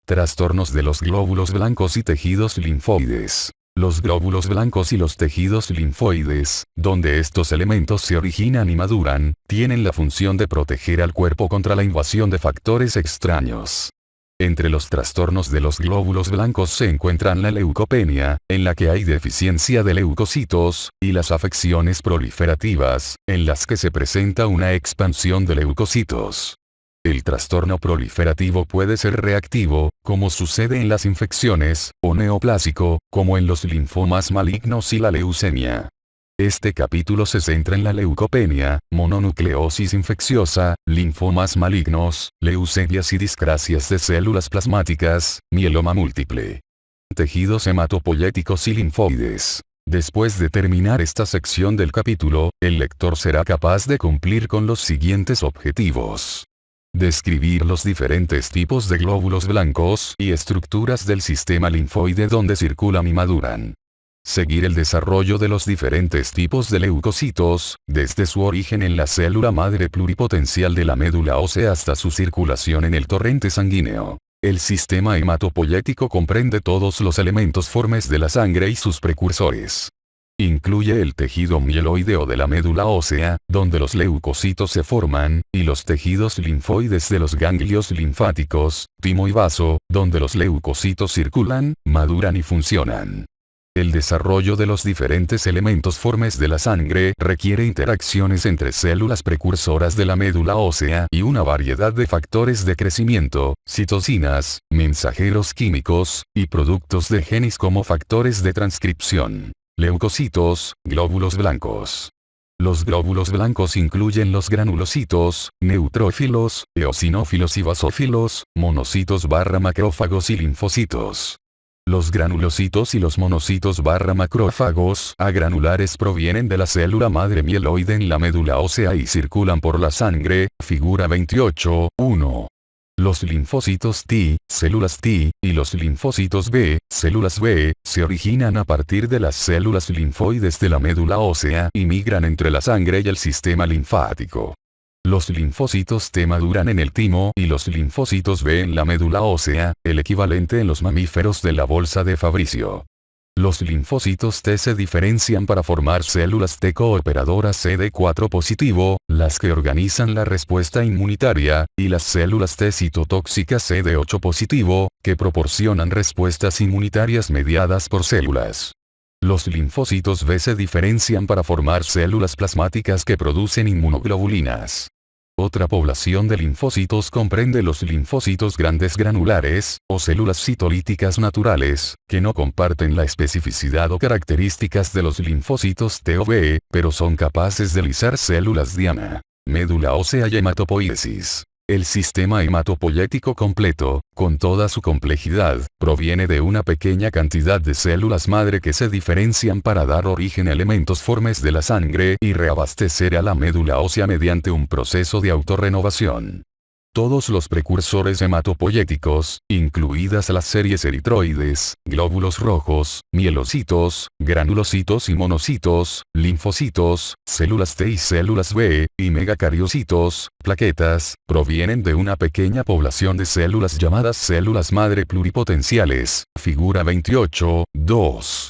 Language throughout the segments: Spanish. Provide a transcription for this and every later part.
Trastornos de los glóbulos blancos y tejidos linfoides. Los glóbulos blancos y los tejidos linfoides, donde estos elementos se originan y maduran, tienen la función de proteger al cuerpo contra la invasión de factores extraños. Entre los trastornos de los glóbulos blancos se encuentran la leucopenia, en la que hay deficiencia de leucocitos, y las afecciones proliferativas, en las que se presenta una expansión de leucocitos. El trastorno proliferativo puede ser reactivo, como sucede en las infecciones, o neoplásico, como en los linfomas malignos y la leucemia. Este capítulo se centra en la leucopenia, mononucleosis infecciosa, linfomas malignos, leucemias y discrasias de células plasmáticas, mieloma múltiple. Tejidos hematopoyéticos y linfoides. Después de terminar esta sección del capítulo, el lector será capaz de cumplir con los siguientes objetivos. Describir los diferentes tipos de glóbulos blancos y estructuras del sistema linfoide donde circulan y maduran. Seguir el desarrollo de los diferentes tipos de leucocitos, desde su origen en la célula madre pluripotencial de la médula ósea hasta su circulación en el torrente sanguíneo. El sistema hematopoyético comprende todos los elementos formes de la sangre y sus precursores. Incluye el tejido mieloideo de la médula ósea, donde los leucocitos se forman, y los tejidos linfoides de los ganglios linfáticos, timo y vaso, donde los leucocitos circulan, maduran y funcionan. El desarrollo de los diferentes elementos formes de la sangre requiere interacciones entre células precursoras de la médula ósea y una variedad de factores de crecimiento, citocinas, mensajeros químicos, y productos de genes como factores de transcripción. Leucocitos, glóbulos blancos. Los glóbulos blancos incluyen los granulocitos, neutrófilos, eosinófilos y basófilos, monocitos / macrófagos y linfocitos. Los granulocitos y los monocitos / macrófagos agranulares provienen de la célula madre mieloide en la médula ósea y circulan por la sangre, figura 28.1. Los linfocitos T, células T, y los linfocitos B, células B, se originan a partir de las células linfoides de la médula ósea y migran entre la sangre y el sistema linfático. Los linfocitos T maduran en el timo y los linfocitos B en la médula ósea, el equivalente en los mamíferos de la bolsa de Fabricio. Los linfocitos T se diferencian para formar células T cooperadoras CD4 positivo, las que organizan la respuesta inmunitaria, y las células T citotóxicas CD8 positivo, que proporcionan respuestas inmunitarias mediadas por células. Los linfocitos B se diferencian para formar células plasmáticas que producen inmunoglobulinas. Otra población de linfocitos comprende los linfocitos grandes granulares, o células citolíticas naturales, que no comparten la especificidad o características de los linfocitos T o B, pero son capaces de lisar células diana. Médula ósea y hematopoiesis. El sistema hematopoyético completo, con toda su complejidad, proviene de una pequeña cantidad de células madre que se diferencian para dar origen a elementos formes de la sangre y reabastecer a la médula ósea mediante un proceso de autorrenovación. Todos los precursores hematopoyéticos, incluidas las series eritroides, glóbulos rojos, mielocitos, granulocitos y monocitos, linfocitos, células T y células B, y megacariocitos, plaquetas, provienen de una pequeña población de células llamadas células madre pluripotenciales, figura 28.2.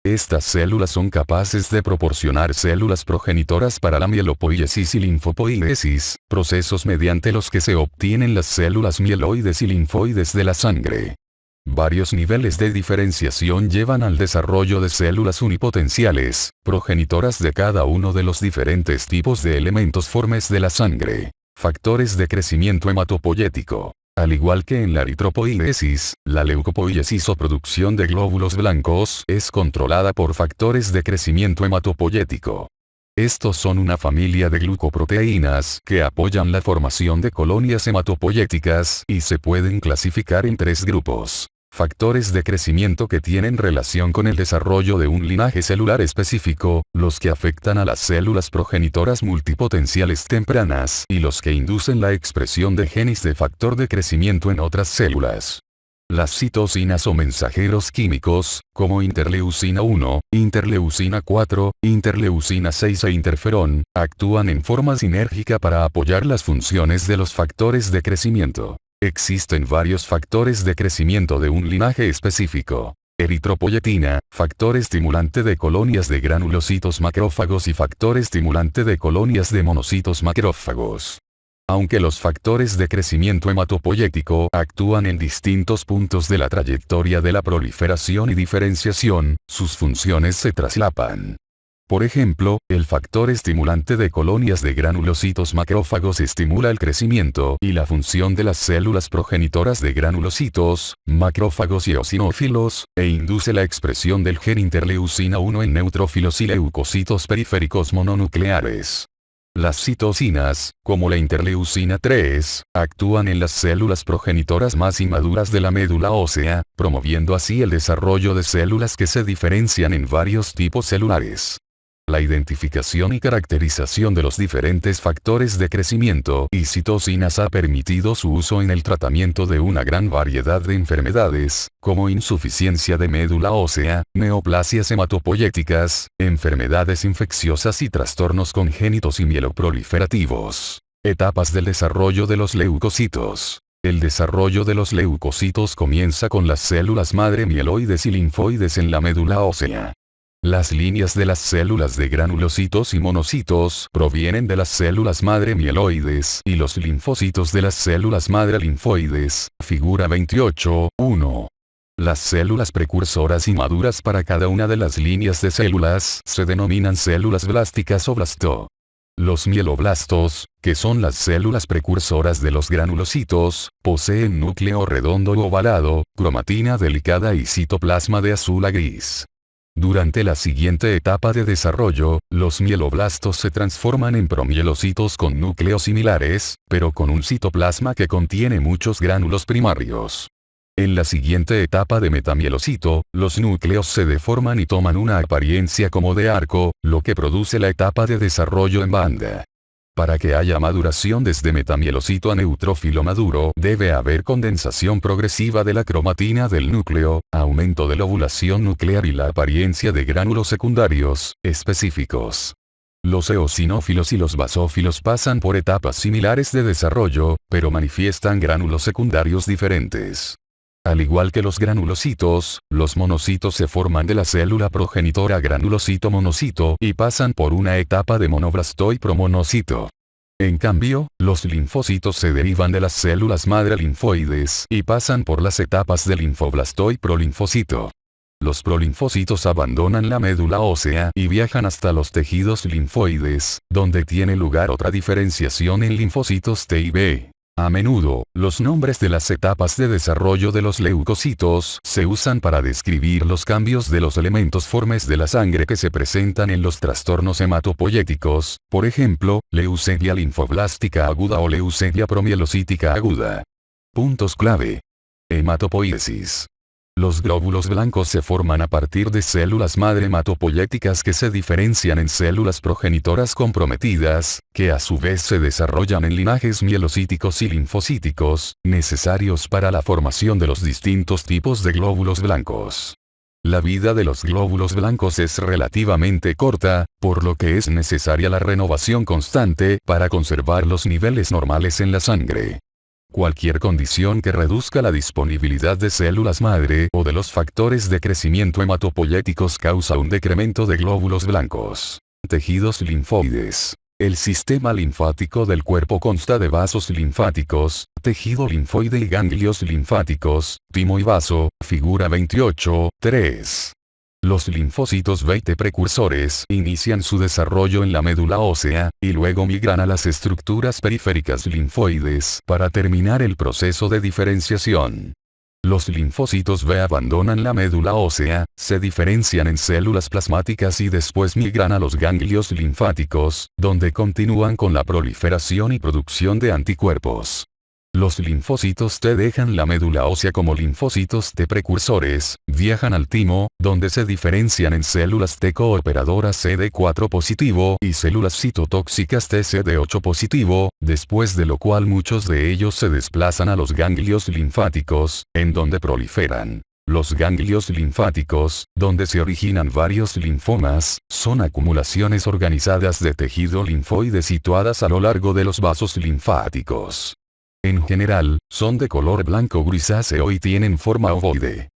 Estas células son capaces de proporcionar células progenitoras para la mielopoiesis y linfopoiesis, procesos mediante los que se obtienen las células mieloides y linfoides de la sangre. Varios niveles de diferenciación llevan al desarrollo de células unipotenciales, progenitoras de cada uno de los diferentes tipos de elementos formes de la sangre. Factores de crecimiento hematopoyético. Al igual que en la eritropoiesis, la leucopoiesis o producción de glóbulos blancos es controlada por factores de crecimiento hematopoyético. Estos son una familia de glucoproteínas que apoyan la formación de colonias hematopoyéticas y se pueden clasificar en 3 grupos. Factores de crecimiento que tienen relación con el desarrollo de un linaje celular específico, los que afectan a las células progenitoras multipotenciales tempranas y los que inducen la expresión de genes de factor de crecimiento en otras células. Las citocinas o mensajeros químicos, como interleucina 1, interleucina 4, interleucina 6 e interferón, actúan en forma sinérgica para apoyar las funciones de los factores de crecimiento. Existen varios factores de crecimiento de un linaje específico. Eritropoyetina, factor estimulante de colonias de granulocitos macrófagos y factor estimulante de colonias de monocitos macrófagos. Aunque los factores de crecimiento hematopoyético actúan en distintos puntos de la trayectoria de la proliferación y diferenciación, sus funciones se traslapan. Por ejemplo, el factor estimulante de colonias de granulocitos macrófagos estimula el crecimiento y la función de las células progenitoras de granulocitos, macrófagos y eosinófilos, e induce la expresión del gen interleucina 1 en neutrófilos y leucocitos periféricos mononucleares. Las citocinas, como la interleucina 3, actúan en las células progenitoras más inmaduras de la médula ósea, promoviendo así el desarrollo de células que se diferencian en varios tipos celulares. La identificación y caracterización de los diferentes factores de crecimiento y citocinas ha permitido su uso en el tratamiento de una gran variedad de enfermedades, como insuficiencia de médula ósea, neoplasias hematopoyéticas, enfermedades infecciosas y trastornos congénitos y mieloproliferativos. Etapas del desarrollo de los leucocitos. El desarrollo de los leucocitos comienza con las células madre mieloides y linfoides en la médula ósea. Las líneas de las células de granulocitos y monocitos provienen de las células madre mieloides y los linfocitos de las células madre linfoides, figura 28.1. Las células precursoras y maduras para cada una de las líneas de células se denominan células blásticas o blasto. Los mieloblastos, que son las células precursoras de los granulocitos, poseen núcleo redondo u ovalado, cromatina delicada y citoplasma de azul a gris. Durante la siguiente etapa de desarrollo, los mieloblastos se transforman en promielocitos con núcleos similares, pero con un citoplasma que contiene muchos gránulos primarios. En la siguiente etapa de metamielocito, los núcleos se deforman y toman una apariencia como de arco, lo que produce la etapa de desarrollo en banda. Para que haya maduración desde metamielocito a neutrófilo maduro, debe haber condensación progresiva de la cromatina del núcleo, aumento de la ovulación nuclear y la apariencia de gránulos secundarios, específicos. Los eosinófilos y los basófilos pasan por etapas similares de desarrollo, pero manifiestan gránulos secundarios diferentes. Al igual que los granulocitos, los monocitos se forman de la célula progenitora granulocito-monocito y pasan por una etapa de monoblasto y promonocito. En cambio, los linfocitos se derivan de las células madre linfoides y pasan por las etapas de linfoblasto y prolinfocito. Los prolinfocitos abandonan la médula ósea y viajan hasta los tejidos linfoides, donde tiene lugar otra diferenciación en linfocitos T y B. A menudo, los nombres de las etapas de desarrollo de los leucocitos se usan para describir los cambios de los elementos formes de la sangre que se presentan en los trastornos hematopoyéticos, por ejemplo, leucemia linfoblástica aguda o leucemia promielocítica aguda. Puntos clave. Hematopoiesis. Los glóbulos blancos se forman a partir de células madre hematopoyéticas que se diferencian en células progenitoras comprometidas, que a su vez se desarrollan en linajes mielocíticos y linfocíticos, necesarios para la formación de los distintos tipos de glóbulos blancos. La vida de los glóbulos blancos es relativamente corta, por lo que es necesaria la renovación constante para conservar los niveles normales en la sangre. Cualquier condición que reduzca la disponibilidad de células madre o de los factores de crecimiento hematopoyéticos causa un decremento de glóbulos blancos. Tejidos linfoides. El sistema linfático del cuerpo consta de vasos linfáticos, tejido linfoide y ganglios linfáticos, timo y vaso, figura 28.3. Los linfocitos beta precursores inician su desarrollo en la médula ósea, y luego migran a las estructuras periféricas linfoides para terminar el proceso de diferenciación. Los linfocitos B abandonan la médula ósea, se diferencian en células plasmáticas y después migran a los ganglios linfáticos, donde continúan con la proliferación y producción de anticuerpos. Los linfocitos T dejan la médula ósea como linfocitos T precursores, viajan al timo, donde se diferencian en células T cooperadoras CD4 positivo y células citotóxicas TCD8 positivo, después de lo cual muchos de ellos se desplazan a los ganglios linfáticos, en donde proliferan. Los ganglios linfáticos, donde se originan varios linfomas, son acumulaciones organizadas de tejido linfoide situadas a lo largo de los vasos linfáticos. En general, son de color blanco grisáceo y tienen forma ovoide.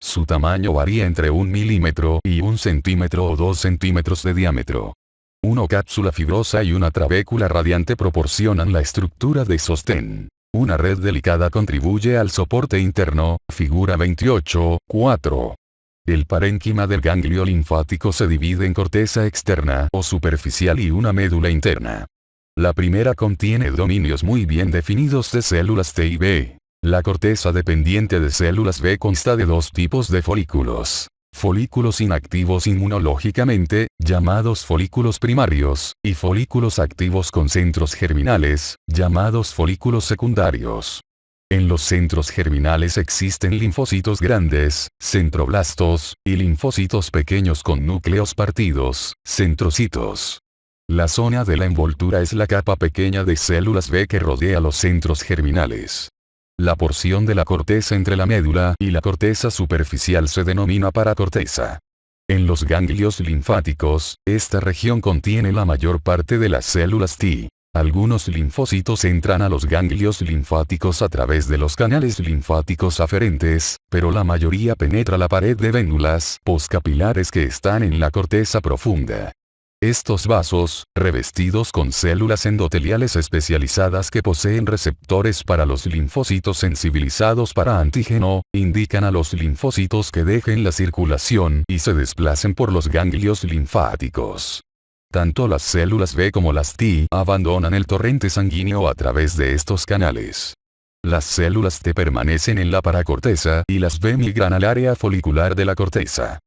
Su tamaño varía entre 1 milímetro y 1 centímetro o 2 centímetros de diámetro. Una cápsula fibrosa y una trabécula radiante proporcionan la estructura de sostén. Una red delicada contribuye al soporte interno, figura 28.4. El parénquima del ganglio linfático se divide en corteza externa o superficial y una médula interna. La primera contiene dominios muy bien definidos de células T y B. La corteza dependiente de células B consta de dos tipos de folículos. Folículos inactivos inmunológicamente, llamados folículos primarios, y folículos activos con centros germinales, llamados folículos secundarios. En los centros germinales existen linfocitos grandes, centroblastos, y linfocitos pequeños con núcleos partidos, centrocitos. La zona de la envoltura es la capa pequeña de células B que rodea los centros germinales. La porción de la corteza entre la médula y la corteza superficial se denomina paracorteza. En los ganglios linfáticos, esta región contiene la mayor parte de las células T. Algunos linfocitos entran a los ganglios linfáticos a través de los canales linfáticos aferentes, pero la mayoría penetra la pared de vénulas poscapilares que están en la corteza profunda. Estos vasos, revestidos con células endoteliales especializadas que poseen receptores para los linfocitos sensibilizados para antígeno, indican a los linfocitos que dejen la circulación y se desplacen por los ganglios linfáticos. Tanto las células B como las T abandonan el torrente sanguíneo a través de estos canales. Las células T permanecen en la paracorteza y las B migran al área folicular de la corteza.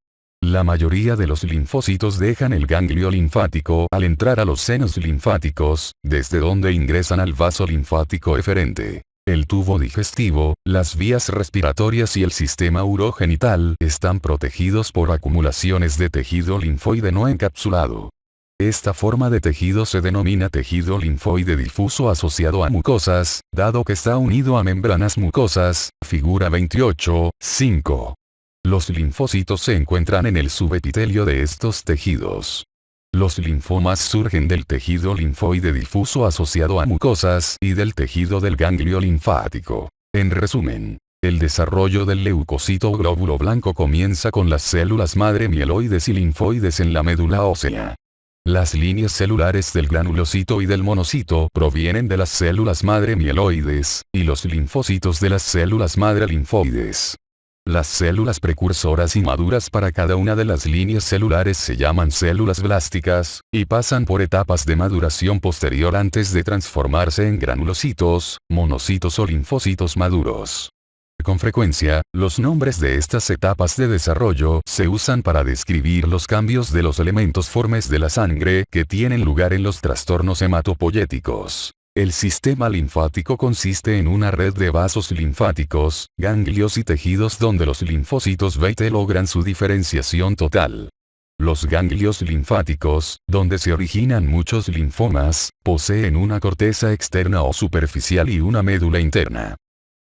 La mayoría de los linfocitos dejan el ganglio linfático al entrar a los senos linfáticos, desde donde ingresan al vaso linfático eferente. El tubo digestivo, las vías respiratorias y el sistema urogenital están protegidos por acumulaciones de tejido linfoide no encapsulado. Esta forma de tejido se denomina tejido linfoide difuso asociado a mucosas, dado que está unido a membranas mucosas, figura 28.5. Los linfocitos se encuentran en el subepitelio de estos tejidos. Los linfomas surgen del tejido linfoide difuso asociado a mucosas y del tejido del ganglio linfático. En resumen, el desarrollo del leucocito o glóbulo blanco comienza con las células madre mieloides y linfoides en la médula ósea. Las líneas celulares del granulocito y del monocito provienen de las células madre mieloides, y los linfocitos de las células madre linfoides. Las células precursoras y maduras para cada una de las líneas celulares se llaman células blásticas, y pasan por etapas de maduración posterior antes de transformarse en granulocitos, monocitos o linfocitos maduros. Con frecuencia, los nombres de estas etapas de desarrollo se usan para describir los cambios de los elementos formes de la sangre que tienen lugar en los trastornos hematopoyéticos. El sistema linfático consiste en una red de vasos linfáticos, ganglios y tejidos donde los linfocitos B y T logran su diferenciación total. Los ganglios linfáticos, donde se originan muchos linfomas, poseen una corteza externa o superficial y una médula interna.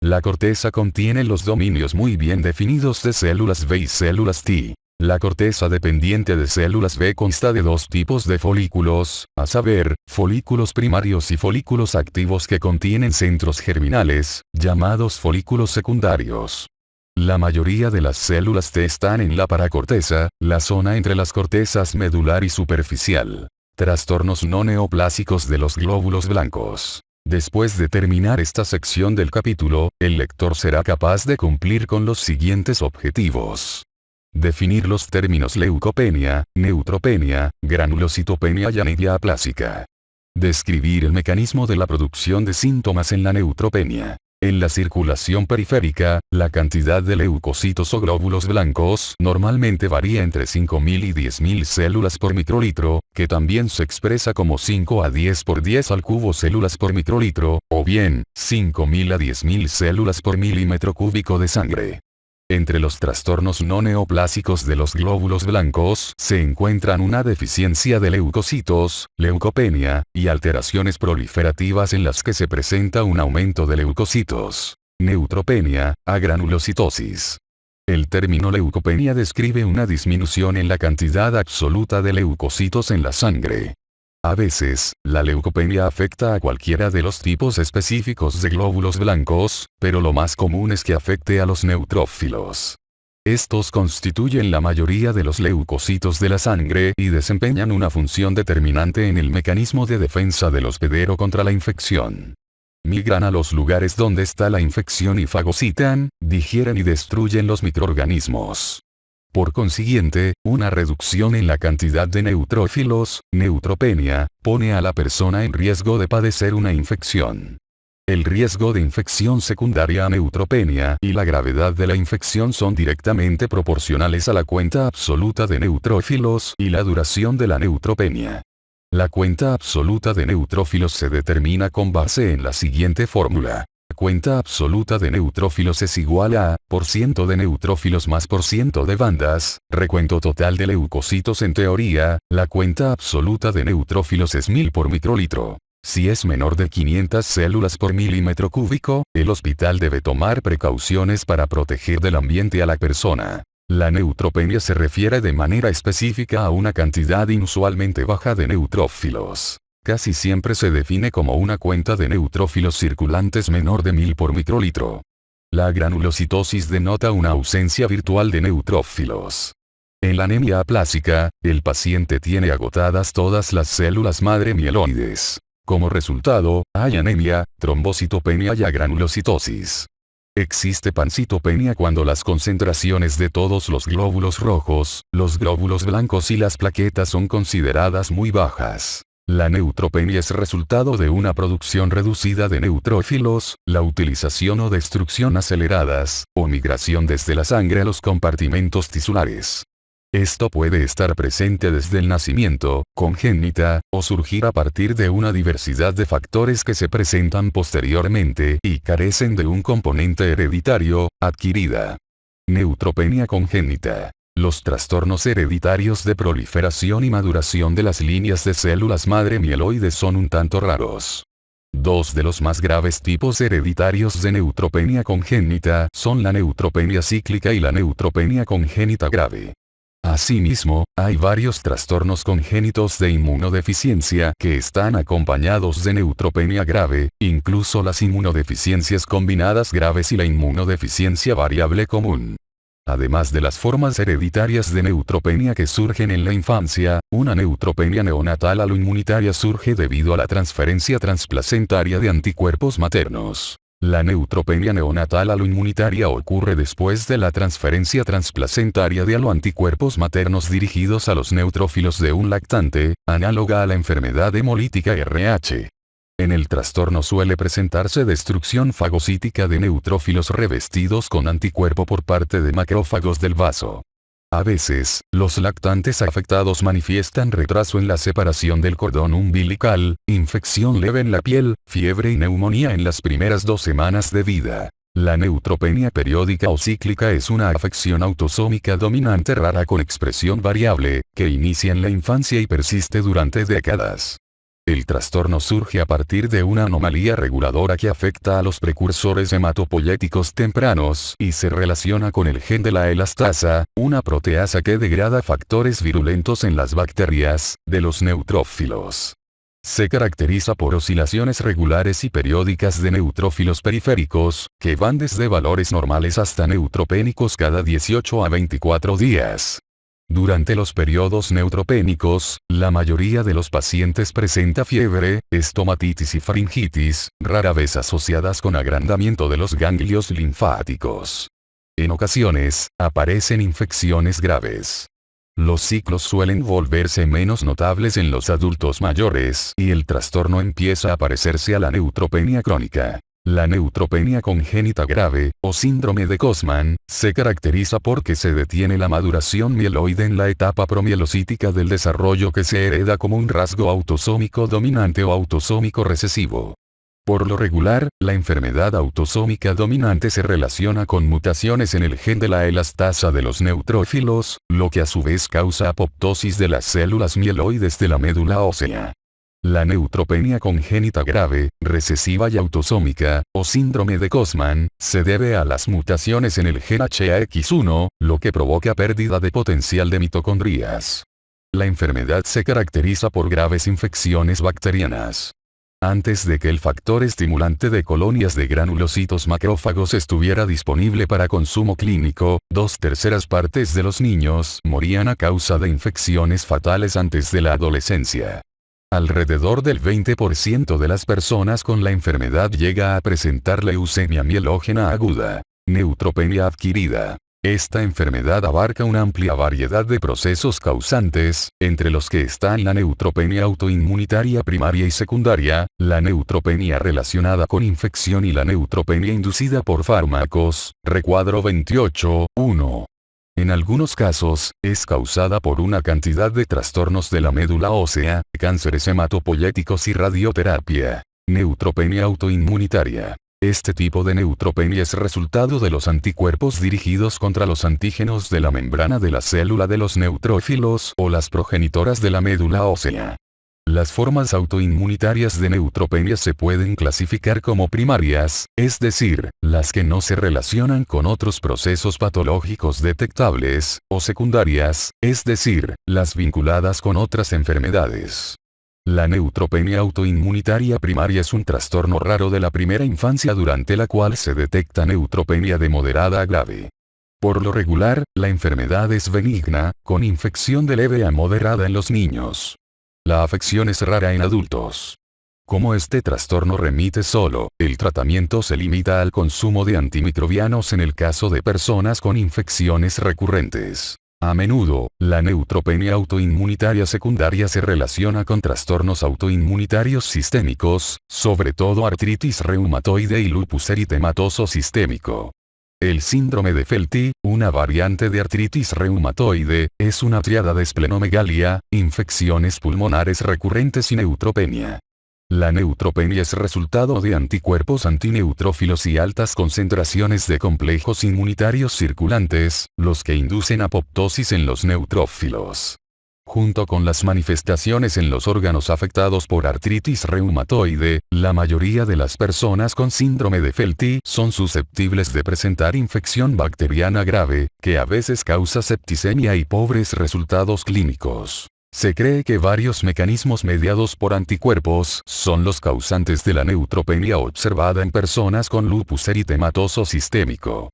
La corteza contiene los dominios muy bien definidos de células B y células T. La corteza dependiente de células B consta de dos tipos de folículos, a saber, folículos primarios y folículos activos que contienen centros germinales, llamados folículos secundarios. La mayoría de las células T están en la paracorteza, la zona entre las cortezas medular y superficial. Trastornos no neoplásicos de los glóbulos blancos. Después de terminar esta sección del capítulo, el lector será capaz de cumplir con los siguientes objetivos. Definir los términos leucopenia, neutropenia, granulocitopenia y anemia aplásica. Describir el mecanismo de la producción de síntomas en la neutropenia. En la circulación periférica, la cantidad de leucocitos o glóbulos blancos normalmente varía entre 5.000 y 10.000 células por microlitro, que también se expresa como 5 a 10 por 10 al cubo células por microlitro, o bien, 5.000 a 10.000 células por milímetro cúbico de sangre. Entre los trastornos no neoplásicos de los glóbulos blancos se encuentran una deficiencia de leucocitos, leucopenia, y alteraciones proliferativas en las que se presenta un aumento de leucocitos. Neutropenia, agranulocitosis. El término leucopenia describe una disminución en la cantidad absoluta de leucocitos en la sangre. A veces, la leucopenia afecta a cualquiera de los tipos específicos de glóbulos blancos, pero lo más común es que afecte a los neutrófilos. Estos constituyen la mayoría de los leucocitos de la sangre y desempeñan una función determinante en el mecanismo de defensa del hospedero contra la infección. Migran a los lugares donde está la infección y fagocitan, digieren y destruyen los microorganismos. Por consiguiente, una reducción en la cantidad de neutrófilos, neutropenia, pone a la persona en riesgo de padecer una infección. El riesgo de infección secundaria a neutropenia y la gravedad de la infección son directamente proporcionales a la cuenta absoluta de neutrófilos y la duración de la neutropenia. La cuenta absoluta de neutrófilos se determina con base en la siguiente fórmula. La cuenta absoluta de neutrófilos es igual a % de neutrófilos más % de bandas, recuento total de leucocitos. En teoría, la cuenta absoluta de neutrófilos es 1000 por microlitro. Si es menor de 500 células por milímetro cúbico, el hospital debe tomar precauciones para proteger del ambiente a la persona. La neutropenia se refiere de manera específica a una cantidad inusualmente baja de neutrófilos. Casi siempre se define como una cuenta de neutrófilos circulantes menor de 1000 por microlitro. La granulocitosis denota una ausencia virtual de neutrófilos. En la anemia aplásica, el paciente tiene agotadas todas las células madre mieloides. Como resultado, hay anemia, trombocitopenia y agranulocitosis. Existe pancitopenia cuando las concentraciones de todos los glóbulos rojos, los glóbulos blancos y las plaquetas son consideradas muy bajas. La neutropenia es resultado de una producción reducida de neutrófilos, la utilización o destrucción aceleradas, o migración desde la sangre a los compartimentos tisulares. Esto puede estar presente desde el nacimiento, congénita, o surgir a partir de una diversidad de factores que se presentan posteriormente y carecen de un componente hereditario, adquirida. Neutropenia congénita. Los trastornos hereditarios de proliferación y maduración de las líneas de células madre mieloides son un tanto raros. Dos de los más graves tipos hereditarios de neutropenia congénita son la neutropenia cíclica y la neutropenia congénita grave. Asimismo, hay varios trastornos congénitos de inmunodeficiencia que están acompañados de neutropenia grave, incluso las inmunodeficiencias combinadas graves y la inmunodeficiencia variable común. Además de las formas hereditarias de neutropenia que surgen en la infancia, una neutropenia neonatal aloinmunitaria surge debido a la transferencia transplacentaria de anticuerpos maternos. La neutropenia neonatal aloinmunitaria ocurre después de la transferencia transplacentaria de aloanticuerpos maternos dirigidos a los neutrófilos de un lactante, análoga a la enfermedad hemolítica RH. En el trastorno suele presentarse destrucción fagocítica de neutrófilos revestidos con anticuerpo por parte de macrófagos del vaso. A veces, los lactantes afectados manifiestan retraso en la separación del cordón umbilical, infección leve en la piel, fiebre y neumonía en las primeras 2 semanas de vida. La neutropenia periódica o cíclica es una afección autosómica dominante rara con expresión variable, que inicia en la infancia y persiste durante décadas. El trastorno surge a partir de una anomalía reguladora que afecta a los precursores hematopoyéticos tempranos y se relaciona con el gen de la elastasa, una proteasa que degrada factores virulentos en las bacterias, de los neutrófilos. Se caracteriza por oscilaciones regulares y periódicas de neutrófilos periféricos, que van desde valores normales hasta neutropénicos cada 18 a 24 días. Durante los periodos neutropénicos, la mayoría de los pacientes presenta fiebre, estomatitis y faringitis, rara vez asociadas con agrandamiento de los ganglios linfáticos. En ocasiones, aparecen infecciones graves. Los ciclos suelen volverse menos notables en los adultos mayores y el trastorno empieza a parecerse a la neutropenia crónica. La neutropenia congénita grave, o síndrome de Cosman, se caracteriza porque se detiene la maduración mieloide en la etapa promielocítica del desarrollo que se hereda como un rasgo autosómico dominante o autosómico recesivo. Por lo regular, la enfermedad autosómica dominante se relaciona con mutaciones en el gen de la elastasa de los neutrófilos, lo que a su vez causa apoptosis de las células mieloides de la médula ósea. La neutropenia congénita grave, recesiva y autosómica, o síndrome de Cosman, se debe a las mutaciones en el gen HAX1, lo que provoca pérdida de potencial de mitocondrias. La enfermedad se caracteriza por graves infecciones bacterianas. Antes de que el factor estimulante de colonias de granulocitos macrófagos estuviera disponible para consumo clínico, 2/3 partes de los niños morían a causa de infecciones fatales antes de la adolescencia. Alrededor del 20% de las personas con la enfermedad llega a presentar leucemia mielógena aguda, neutropenia adquirida. Esta enfermedad abarca una amplia variedad de procesos causantes, entre los que están la neutropenia autoinmunitaria primaria y secundaria, la neutropenia relacionada con infección y la neutropenia inducida por fármacos, recuadro 28.1. En algunos casos, es causada por una cantidad de trastornos de la médula ósea, cánceres hematopoyéticos y radioterapia. Neutropenia autoinmunitaria. Este tipo de neutropenia es resultado de los anticuerpos dirigidos contra los antígenos de la membrana de la célula de los neutrófilos o las progenitoras de la médula ósea. Las formas autoinmunitarias de neutropenia se pueden clasificar como primarias, es decir, las que no se relacionan con otros procesos patológicos detectables, o secundarias, es decir, las vinculadas con otras enfermedades. La neutropenia autoinmunitaria primaria es un trastorno raro de la primera infancia durante la cual se detecta neutropenia de moderada a grave. Por lo regular, la enfermedad es benigna, con infección de leve a moderada en los niños. La afección es rara en adultos. Como este trastorno remite solo, el tratamiento se limita al consumo de antimicrobianos en el caso de personas con infecciones recurrentes. A menudo, la neutropenia autoinmunitaria secundaria se relaciona con trastornos autoinmunitarios sistémicos, sobre todo artritis reumatoide y lupus eritematoso sistémico. El síndrome de Felty, una variante de artritis reumatoide, es una triada de esplenomegalia, infecciones pulmonares recurrentes y neutropenia. La neutropenia es resultado de anticuerpos antineutrófilos y altas concentraciones de complejos inmunitarios circulantes, los que inducen apoptosis en los neutrófilos. Junto con las manifestaciones en los órganos afectados por artritis reumatoide, la mayoría de las personas con síndrome de Felty son susceptibles de presentar infección bacteriana grave, que a veces causa septicemia y pobres resultados clínicos. Se cree que varios mecanismos mediados por anticuerpos son los causantes de la neutropenia observada en personas con lupus eritematoso sistémico.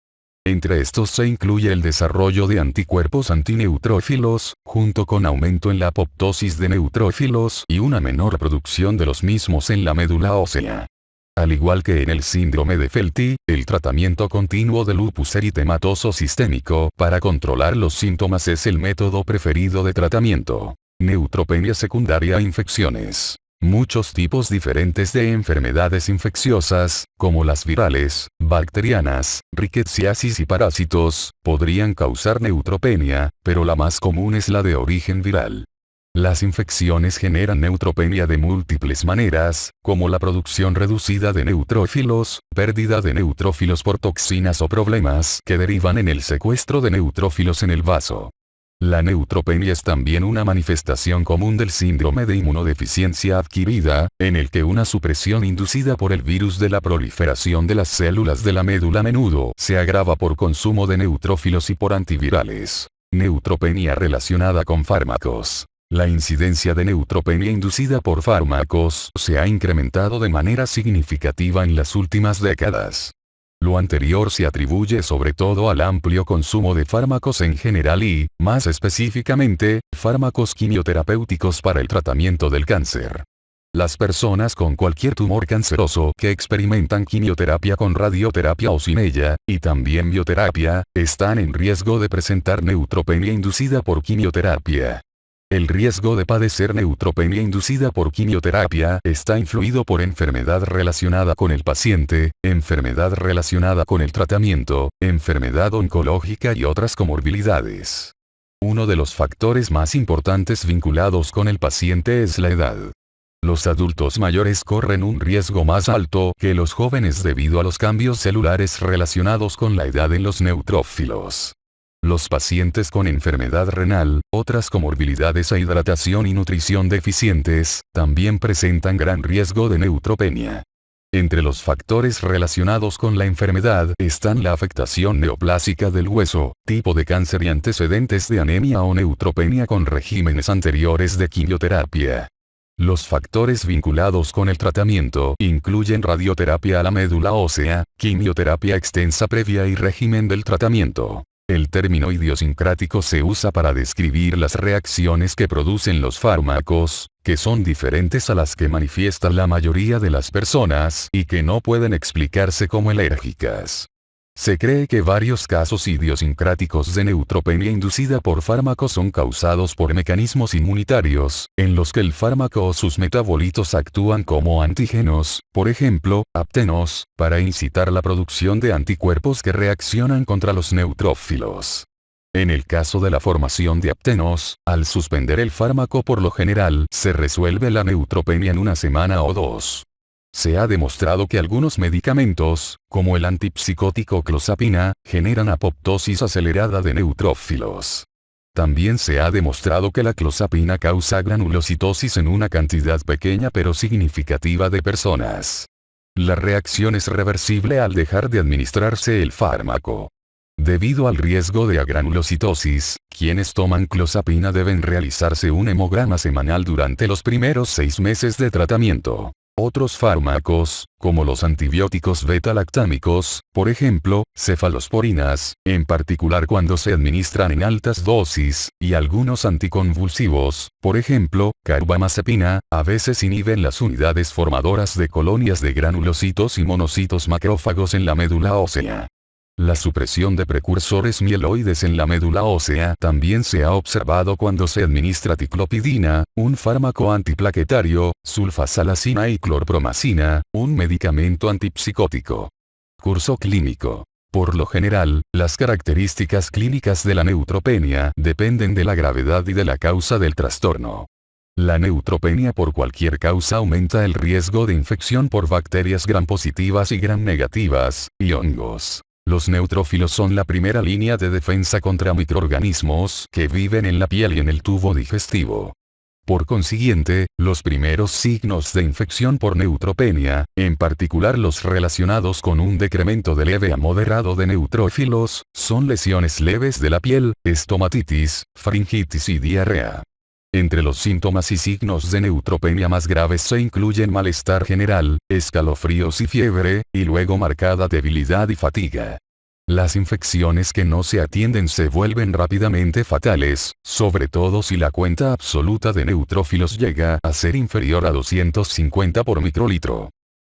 Entre estos se incluye el desarrollo de anticuerpos antineutrófilos, junto con aumento en la apoptosis de neutrófilos y una menor producción de los mismos en la médula ósea. Al igual que en el síndrome de Felty, el tratamiento continuo de lupus eritematoso sistémico para controlar los síntomas es el método preferido de tratamiento. Neutropenia secundaria a infecciones. Muchos tipos diferentes de enfermedades infecciosas, como las virales, bacterianas, rickettsiasis y parásitos, podrían causar neutropenia, pero la más común es la de origen viral. Las infecciones generan neutropenia de múltiples maneras, como la producción reducida de neutrófilos, pérdida de neutrófilos por toxinas o problemas que derivan en el secuestro de neutrófilos en el vaso. La neutropenia es también una manifestación común del síndrome de inmunodeficiencia adquirida, en el que una supresión inducida por el virus de la proliferación de las células de la médula a menudo se agrava por consumo de neutrófilos y por antivirales. Neutropenia relacionada con fármacos. La incidencia de neutropenia inducida por fármacos se ha incrementado de manera significativa en las últimas décadas. Lo anterior se atribuye sobre todo al amplio consumo de fármacos en general y, más específicamente, fármacos quimioterapéuticos para el tratamiento del cáncer. Las personas con cualquier tumor canceroso que experimentan quimioterapia con radioterapia o sin ella, y también bioterapia, están en riesgo de presentar neutropenia inducida por quimioterapia. El riesgo de padecer neutropenia inducida por quimioterapia está influido por enfermedad relacionada con el paciente, enfermedad relacionada con el tratamiento, enfermedad oncológica y otras comorbilidades. Uno de los factores más importantes vinculados con el paciente es la edad. Los adultos mayores corren un riesgo más alto que los jóvenes debido a los cambios celulares relacionados con la edad en los neutrófilos. Los pacientes con enfermedad renal, otras comorbilidades a hidratación y nutrición deficientes, también presentan gran riesgo de neutropenia. Entre los factores relacionados con la enfermedad están la afectación neoplásica del hueso, tipo de cáncer y antecedentes de anemia o neutropenia con regímenes anteriores de quimioterapia. Los factores vinculados con el tratamiento incluyen radioterapia a la médula ósea, quimioterapia extensa previa y régimen del tratamiento. El término idiosincrático se usa para describir las reacciones que producen los fármacos, que son diferentes a las que manifiestan la mayoría de las personas y que no pueden explicarse como alérgicas. Se cree que varios casos idiosincráticos de neutropenia inducida por fármacos son causados por mecanismos inmunitarios, en los que el fármaco o sus metabolitos actúan como antígenos, por ejemplo, aptenos, para incitar la producción de anticuerpos que reaccionan contra los neutrófilos. En el caso de la formación de aptenos, al suspender el fármaco por lo general se resuelve la neutropenia en una semana o dos. Se ha demostrado que algunos medicamentos, como el antipsicótico clozapina, generan apoptosis acelerada de neutrófilos. También se ha demostrado que la clozapina causa granulocitosis en una cantidad pequeña pero significativa de personas. La reacción es reversible al dejar de administrarse el fármaco. Debido al riesgo de agranulocitosis, quienes toman clozapina deben realizarse un hemograma semanal durante los primeros 6 meses de tratamiento. Otros fármacos, como los antibióticos beta-lactámicos, por ejemplo, cefalosporinas, en particular cuando se administran en altas dosis, y algunos anticonvulsivos, por ejemplo, carbamazepina, a veces inhiben las unidades formadoras de colonias de granulocitos y monocitos macrófagos en la médula ósea. La supresión de precursores mieloides en la médula ósea también se ha observado cuando se administra ticlopidina, un fármaco antiplaquetario, sulfasalacina y clorpromacina, un medicamento antipsicótico. Curso clínico. Por lo general, las características clínicas de la neutropenia dependen de la gravedad y de la causa del trastorno. La neutropenia por cualquier causa aumenta el riesgo de infección por bacterias gram positivas y gram negativas, y hongos. Los neutrófilos son la primera línea de defensa contra microorganismos que viven en la piel y en el tubo digestivo. Por consiguiente, los primeros signos de infección por neutropenia, en particular los relacionados con un decremento de leve a moderado de neutrófilos, son lesiones leves de la piel, estomatitis, faringitis y diarrea. Entre los síntomas y signos de neutropenia más graves se incluyen malestar general, escalofríos y fiebre, y luego marcada debilidad y fatiga. Las infecciones que no se atienden se vuelven rápidamente fatales, sobre todo si la cuenta absoluta de neutrófilos llega a ser inferior a 250 por microlitro.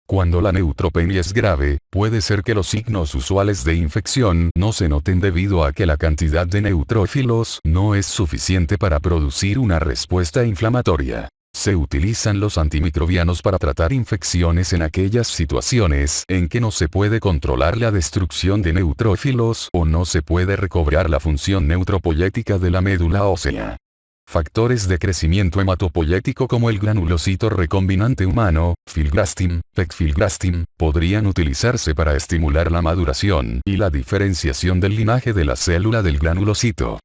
Cuando la neutropenia es grave, puede ser que los signos usuales de infección no se noten debido a que la cantidad de neutrófilos no es suficiente para producir una respuesta inflamatoria. Se utilizan los antimicrobianos para tratar infecciones en aquellas situaciones en que no se puede controlar la destrucción de neutrófilos o no se puede recobrar la función neutropoyética de la médula ósea. Factores de crecimiento hematopoyético como el granulocito recombinante humano, filgrastim, pegfilgrastim, podrían utilizarse para estimular la maduración y la diferenciación del linaje de la célula del granulocito.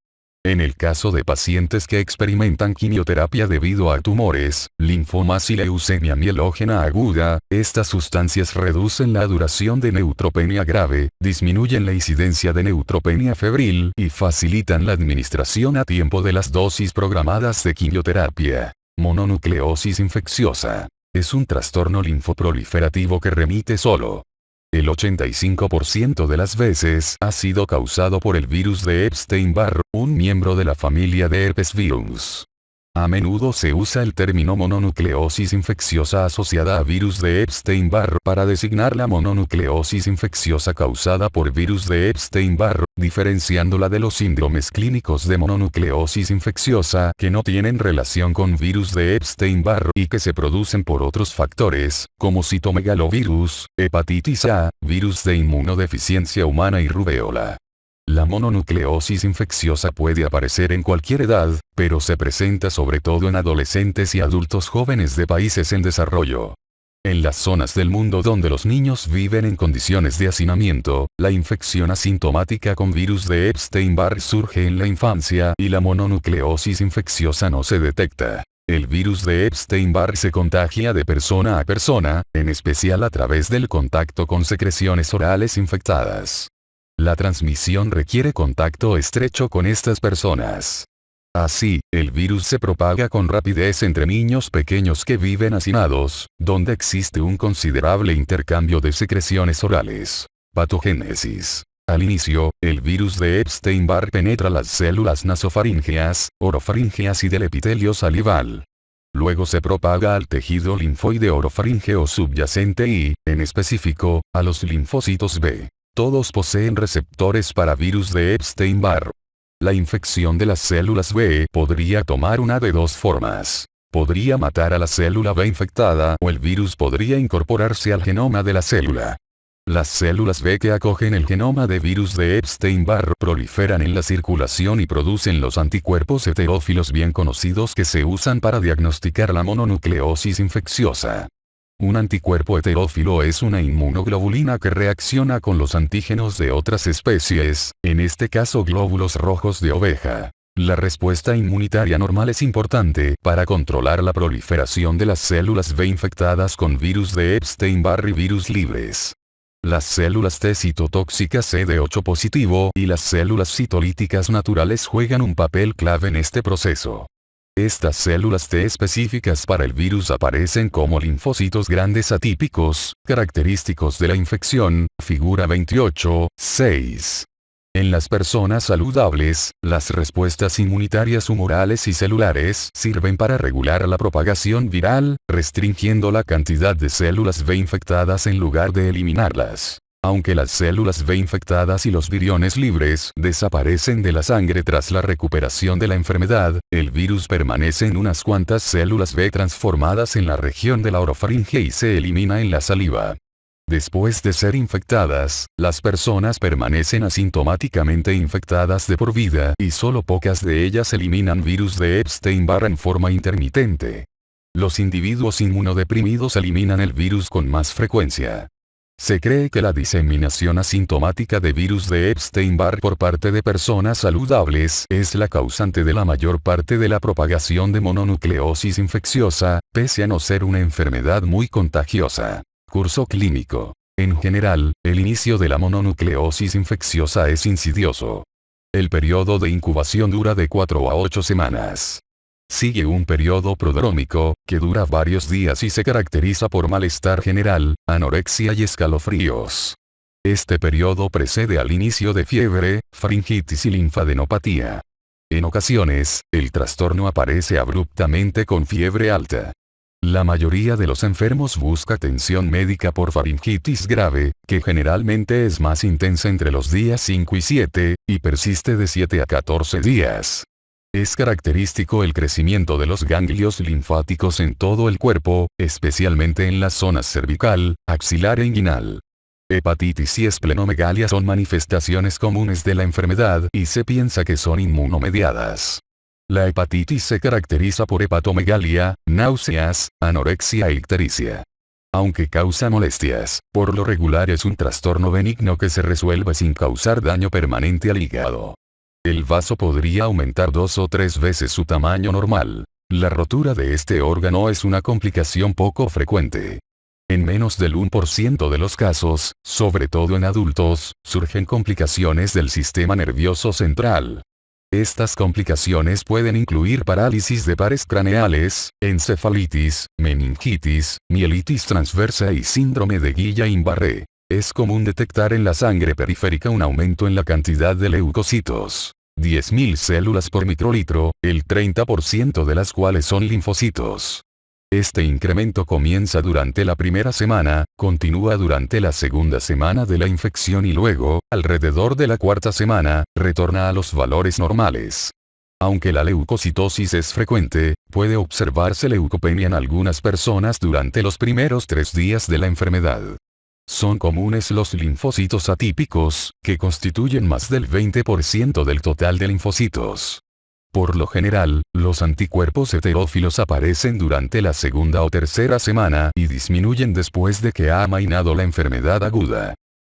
En el caso de pacientes que experimentan quimioterapia debido a tumores, linfomas y leucemia mielógena aguda, estas sustancias reducen la duración de neutropenia grave, disminuyen la incidencia de neutropenia febril y facilitan la administración a tiempo de las dosis programadas de quimioterapia. Mononucleosis infecciosa. Es un trastorno linfoproliferativo que remite solo. El 85% de las veces ha sido causado por el virus de Epstein-Barr, un miembro de la familia de herpesvirus. A menudo se usa el término mononucleosis infecciosa asociada a virus de Epstein-Barr para designar la mononucleosis infecciosa causada por virus de Epstein-Barr, diferenciándola de los síndromes clínicos de mononucleosis infecciosa que no tienen relación con virus de Epstein-Barr y que se producen por otros factores, como citomegalovirus, hepatitis A, virus de inmunodeficiencia humana y rubéola. La mononucleosis infecciosa puede aparecer en cualquier edad, pero se presenta sobre todo en adolescentes y adultos jóvenes de países en desarrollo. En las zonas del mundo donde los niños viven en condiciones de hacinamiento, la infección asintomática con virus de Epstein-Barr surge en la infancia y la mononucleosis infecciosa no se detecta. El virus de Epstein-Barr se contagia de persona a persona, en especial a través del contacto con secreciones orales infectadas. La transmisión requiere contacto estrecho con estas personas. Así, el virus se propaga con rapidez entre niños pequeños que viven hacinados, donde existe un considerable intercambio de secreciones orales. Patogénesis. Al inicio, el virus de Epstein-Barr penetra las células nasofaríngeas, orofaríngeas y del epitelio salival. Luego se propaga al tejido linfoide orofaríngeo subyacente y, en específico, a los linfocitos B. Todos poseen receptores para virus de Epstein-Barr. La infección de las células B podría tomar una de dos formas. Podría matar a la célula B infectada o el virus podría incorporarse al genoma de la célula. Las células B que acogen el genoma de virus de Epstein-Barr proliferan en la circulación y producen los anticuerpos heterófilos bien conocidos que se usan para diagnosticar la mononucleosis infecciosa. Un anticuerpo heterófilo es una inmunoglobulina que reacciona con los antígenos de otras especies, en este caso glóbulos rojos de oveja. La respuesta inmunitaria normal es importante para controlar la proliferación de las células B infectadas con virus de Epstein-Barr y virus libres. Las células T citotóxicas CD8 positivo y las células citolíticas naturales juegan un papel clave en este proceso. Estas células T específicas para el virus aparecen como linfocitos grandes atípicos, característicos de la infección, figura 28.6. En las personas saludables, las respuestas inmunitarias humorales y celulares sirven para regular la propagación viral, restringiendo la cantidad de células B infectadas en lugar de eliminarlas. Aunque las células B infectadas y los viriones libres desaparecen de la sangre tras la recuperación de la enfermedad, el virus permanece en unas cuantas células B transformadas en la región de la orofaringe y se elimina en la saliva. Después de ser infectadas, las personas permanecen asintomáticamente infectadas de por vida y solo pocas de ellas eliminan virus de Epstein-Barr en forma intermitente. Los individuos inmunodeprimidos eliminan el virus con más frecuencia. Se cree que la diseminación asintomática de virus de Epstein-Barr por parte de personas saludables es la causante de la mayor parte de la propagación de mononucleosis infecciosa, pese a no ser una enfermedad muy contagiosa. Curso clínico. En general, el inicio de la mononucleosis infecciosa es insidioso. El periodo de incubación dura de 4 a 8 semanas. Sigue un periodo prodrómico, que dura varios días y se caracteriza por malestar general, anorexia y escalofríos. Este periodo precede al inicio de fiebre, faringitis y linfadenopatía. En ocasiones, el trastorno aparece abruptamente con fiebre alta. La mayoría de los enfermos busca atención médica por faringitis grave, que generalmente es más intensa entre los días 5 y 7, y persiste de 7 a 14 días. Es característico el crecimiento de los ganglios linfáticos en todo el cuerpo, especialmente en las zonas cervical, axilar e inguinal. Hepatitis y esplenomegalia son manifestaciones comunes de la enfermedad y se piensa que son inmunomediadas. La hepatitis se caracteriza por hepatomegalia, náuseas, anorexia e ictericia. Aunque causa molestias, por lo regular es un trastorno benigno que se resuelve sin causar daño permanente al hígado. El vaso podría aumentar 2 o 3 veces su tamaño normal. La rotura de este órgano es una complicación poco frecuente. En menos del 1% de los casos, sobre todo en adultos, surgen complicaciones del sistema nervioso central. Estas complicaciones pueden incluir parálisis de pares craneales, encefalitis, meningitis, mielitis transversa y síndrome de Guillain-Barré. Es común detectar en la sangre periférica un aumento en la cantidad de leucocitos. 10.000 células por microlitro, el 30% de las cuales son linfocitos. Este incremento comienza durante la primera semana, continúa durante la segunda semana de la infección y luego, alrededor de la cuarta semana, retorna a los valores normales. Aunque la leucocitosis es frecuente, puede observarse leucopenia en algunas personas durante los primeros 3 días de la enfermedad. Son comunes los linfocitos atípicos, que constituyen más del 20% del total de linfocitos. Por lo general, los anticuerpos heterófilos aparecen durante la segunda o tercera semana y disminuyen después de que ha amainado la enfermedad aguda.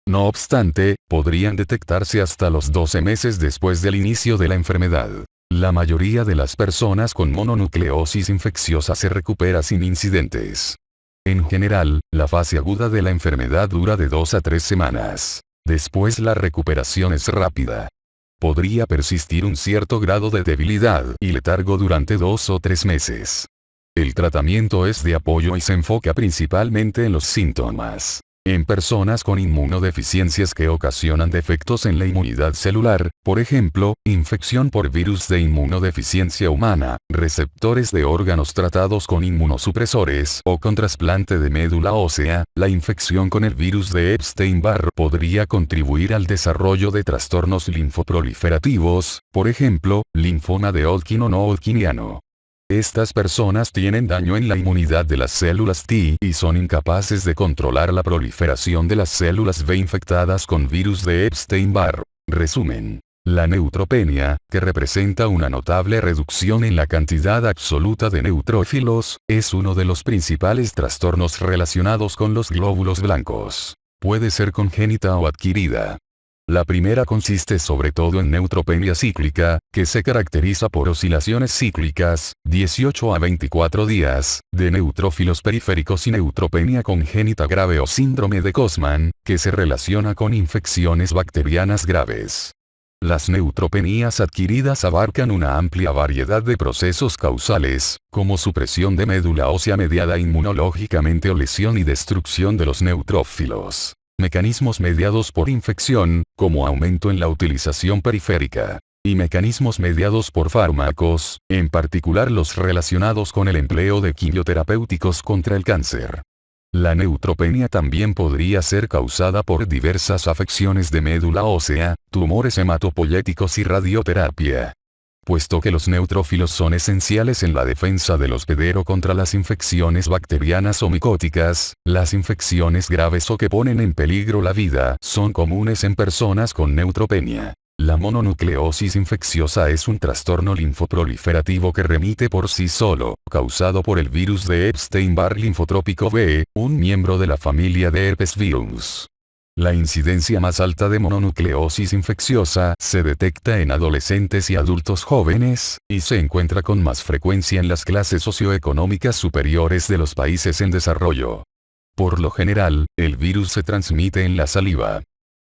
No obstante, podrían detectarse hasta los 12 meses después del inicio de la enfermedad. La mayoría de las personas con mononucleosis infecciosa se recupera sin incidentes. En general, la fase aguda de la enfermedad dura de 2 a 3 semanas. Después la recuperación es rápida. Podría persistir un cierto grado de debilidad y letargo durante 2 o 3 meses. El tratamiento es de apoyo y se enfoca principalmente en los síntomas. En personas con inmunodeficiencias que ocasionan defectos en la inmunidad celular, por ejemplo, infección por virus de inmunodeficiencia humana, receptores de órganos tratados con inmunosupresores o con trasplante de médula ósea, la infección con el virus de Epstein-Barr podría contribuir al desarrollo de trastornos linfoproliferativos, por ejemplo, linfoma de Hodgkin o no hodgkiniano. Estas personas tienen daño en la inmunidad de las células T y son incapaces de controlar la proliferación de las células B infectadas con virus de Epstein-Barr. Resumen. La neutropenia, que representa una notable reducción en la cantidad absoluta de neutrófilos, es uno de los principales trastornos relacionados con los glóbulos blancos. Puede ser congénita o adquirida. La primera consiste sobre todo en neutropenia cíclica, que se caracteriza por oscilaciones cíclicas, 18 a 24 días, de neutrófilos periféricos y neutropenia congénita grave o síndrome de Kostman, que se relaciona con infecciones bacterianas graves. Las neutropenías adquiridas abarcan una amplia variedad de procesos causales, como supresión de médula ósea mediada inmunológicamente o lesión y destrucción de los neutrófilos. Mecanismos mediados por infección, como aumento en la utilización periférica. Y mecanismos mediados por fármacos, en particular los relacionados con el empleo de quimioterapéuticos contra el cáncer. La neutropenia también podría ser causada por diversas afecciones de médula ósea, tumores hematopoyéticos y radioterapia. Puesto que los neutrófilos son esenciales en la defensa del hospedero contra las infecciones bacterianas o micóticas, las infecciones graves o que ponen en peligro la vida son comunes en personas con neutropenia. La mononucleosis infecciosa es un trastorno linfoproliferativo que remite por sí solo, causado por el virus de Epstein-Barr linfotrópico B, un miembro de la familia de herpesvirus. La incidencia más alta de mononucleosis infecciosa se detecta en adolescentes y adultos jóvenes, y se encuentra con más frecuencia en las clases socioeconómicas superiores de los países en desarrollo. Por lo general, el virus se transmite en la saliva.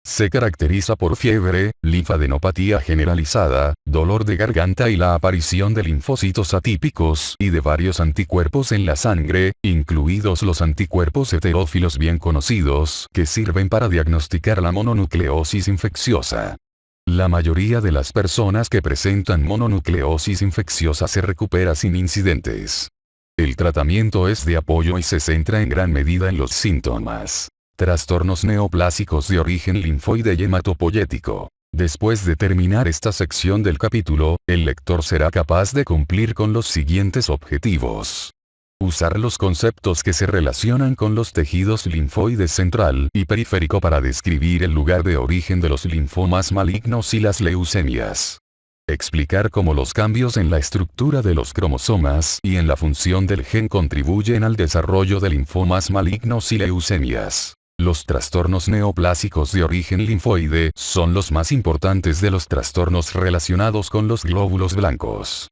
Se caracteriza por fiebre, linfadenopatía generalizada, dolor de garganta y la aparición de linfocitos atípicos y de varios anticuerpos en la sangre, incluidos los anticuerpos heterófilos bien conocidos, que sirven para diagnosticar la mononucleosis infecciosa. La mayoría de las personas que presentan mononucleosis infecciosa se recupera sin incidentes. El tratamiento es de apoyo y se centra en gran medida en los síntomas. Trastornos neoplásicos de origen linfoide y hematopoyético. Después de terminar esta sección del capítulo, el lector será capaz de cumplir con los siguientes objetivos. Usar los conceptos que se relacionan con los tejidos linfoides central y periférico para describir el lugar de origen de los linfomas malignos y las leucemias. Explicar cómo los cambios en la estructura de los cromosomas y en la función del gen contribuyen al desarrollo de linfomas malignos y leucemias. Los trastornos neoplásicos de origen linfoide son los más importantes de los trastornos relacionados con los glóbulos blancos.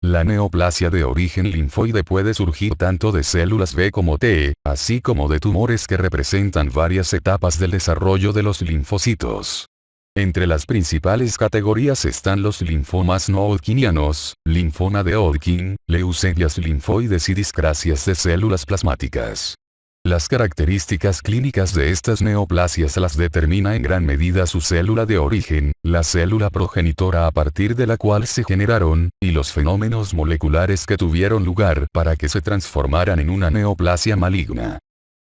La neoplasia de origen linfoide puede surgir tanto de células B como T, así como de tumores que representan varias etapas del desarrollo de los linfocitos. Entre las principales categorías están los linfomas no hodgkinianos, linfoma de Hodgkin, leucemias linfoides y discrasias de células plasmáticas. Las características clínicas de estas neoplasias las determina en gran medida su célula de origen, la célula progenitora a partir de la cual se generaron, y los fenómenos moleculares que tuvieron lugar para que se transformaran en una neoplasia maligna.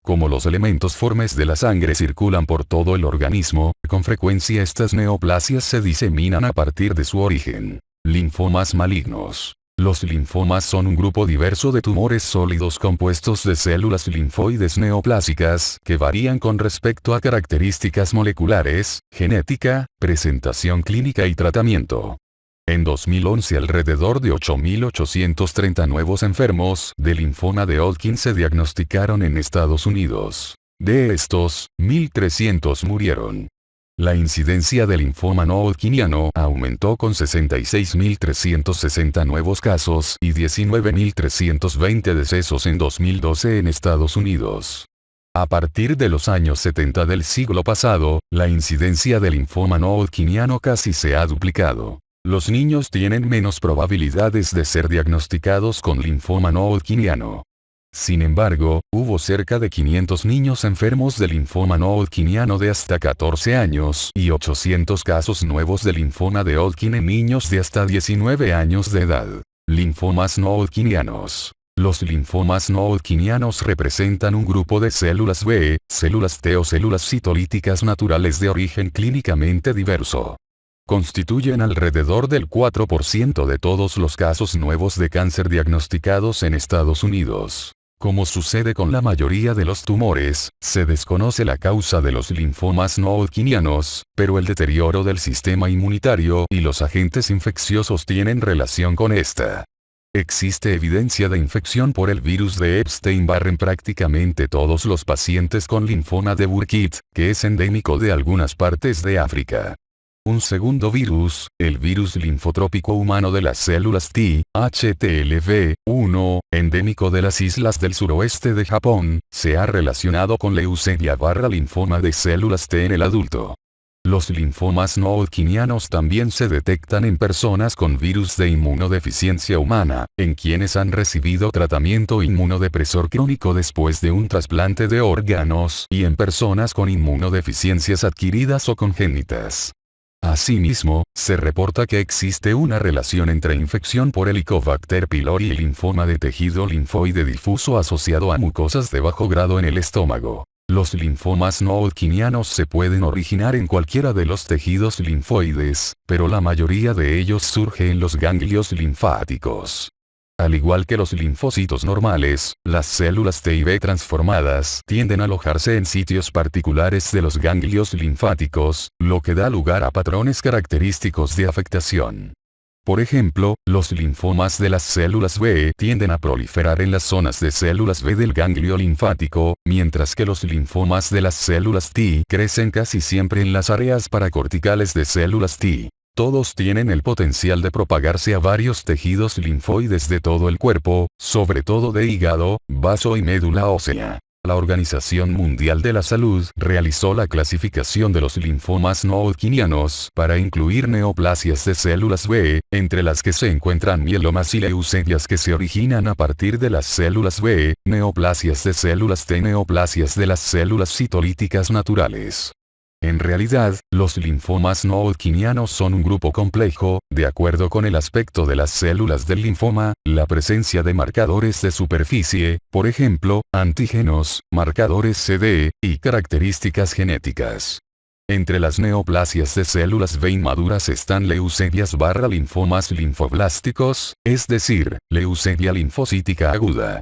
Como los elementos formes de la sangre circulan por todo el organismo, con frecuencia estas neoplasias se diseminan a partir de su origen. Linfomas malignos. Los linfomas son un grupo diverso de tumores sólidos compuestos de células linfoides neoplásicas que varían con respecto a características moleculares, genética, presentación clínica y tratamiento. En 2011 alrededor de 8.830 nuevos enfermos de linfoma de Hodgkin se diagnosticaron en Estados Unidos. De estos, 1.300 murieron. La incidencia del linfoma no hodgkiniano aumentó con 66.360 nuevos casos y 19.320 decesos en 2012 en Estados Unidos. A partir de los años 70 del siglo pasado, la incidencia del linfoma no hodgkiniano casi se ha duplicado. Los niños tienen menos probabilidades de ser diagnosticados con linfoma no hodgkiniano. Sin embargo, hubo cerca de 500 niños enfermos de linfoma no hodgkiniano de hasta 14 años y 800 casos nuevos de linfoma de Hodgkin en niños de hasta 19 años de edad. Linfomas no hodgkinianos. Los linfomas no hodgkinianos representan un grupo de células B, células T o células citolíticas naturales de origen clínicamente diverso. Constituyen alrededor del 4% de todos los casos nuevos de cáncer diagnosticados en Estados Unidos. Como sucede con la mayoría de los tumores, se desconoce la causa de los linfomas no hodgkinianos, pero el deterioro del sistema inmunitario y los agentes infecciosos tienen relación con esta. Existe evidencia de infección por el virus de Epstein-Barr en prácticamente todos los pacientes con linfoma de Burkitt, que es endémico de algunas partes de África. Un segundo virus, el virus linfotrópico humano de las células T, HTLV-1, endémico de las islas del suroeste de Japón, se ha relacionado con leucemia/linfoma de células T en el adulto. Los linfomas no hodgkinianos también se detectan en personas con virus de inmunodeficiencia humana, en quienes han recibido tratamiento inmunodepresor crónico después de un trasplante de órganos y en personas con inmunodeficiencias adquiridas o congénitas. Asimismo, se reporta que existe una relación entre infección por Helicobacter pylori y linfoma de tejido linfoide difuso asociado a mucosas de bajo grado en el estómago. Los linfomas no hodgkinianos se pueden originar en cualquiera de los tejidos linfoides, pero la mayoría de ellos surge en los ganglios linfáticos. Al igual que los linfocitos normales, las células T y B transformadas tienden a alojarse en sitios particulares de los ganglios linfáticos, lo que da lugar a patrones característicos de afectación. Por ejemplo, los linfomas de las células B tienden a proliferar en las zonas de células B del ganglio linfático, mientras que los linfomas de las células T crecen casi siempre en las áreas paracorticales de células T. Todos tienen el potencial de propagarse a varios tejidos linfoides de todo el cuerpo, sobre todo de hígado, vaso y médula ósea. La Organización Mundial de la Salud realizó la clasificación de los linfomas no hodgkinianos para incluir neoplasias de células B, entre las que se encuentran mielomas y leucemias que se originan a partir de las células B, neoplasias de células T, neoplasias de las células citolíticas naturales. En realidad, los linfomas no hodgkinianos son un grupo complejo, de acuerdo con el aspecto de las células del linfoma, la presencia de marcadores de superficie, por ejemplo, antígenos, marcadores CD, y características genéticas. Entre las neoplasias de células B inmaduras están leucemias/linfomas linfoblásticos, es decir, leucemia linfocítica aguda.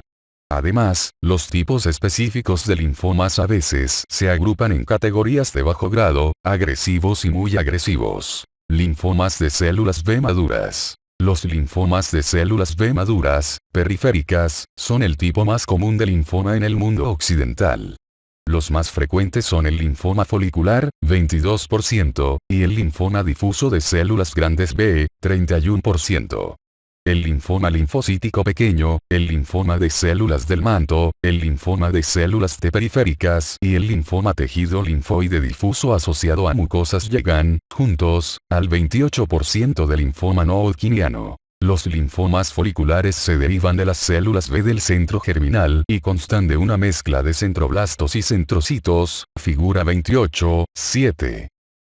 Además, los tipos específicos de linfomas a veces se agrupan en categorías de bajo grado, agresivos y muy agresivos. Linfomas de células B maduras. Los linfomas de células B maduras, periféricas, son el tipo más común de linfoma en el mundo occidental. Los más frecuentes son el linfoma folicular, 22%, y el linfoma difuso de células grandes B, 31%. El linfoma linfocítico pequeño, el linfoma de células del manto, el linfoma de células T periféricas y el linfoma tejido linfoide difuso asociado a mucosas llegan, juntos, al 28% del linfoma no hodgkiniano. Los linfomas foliculares se derivan de las células B del centro germinal y constan de una mezcla de centroblastos y centrocitos, figura 28.7.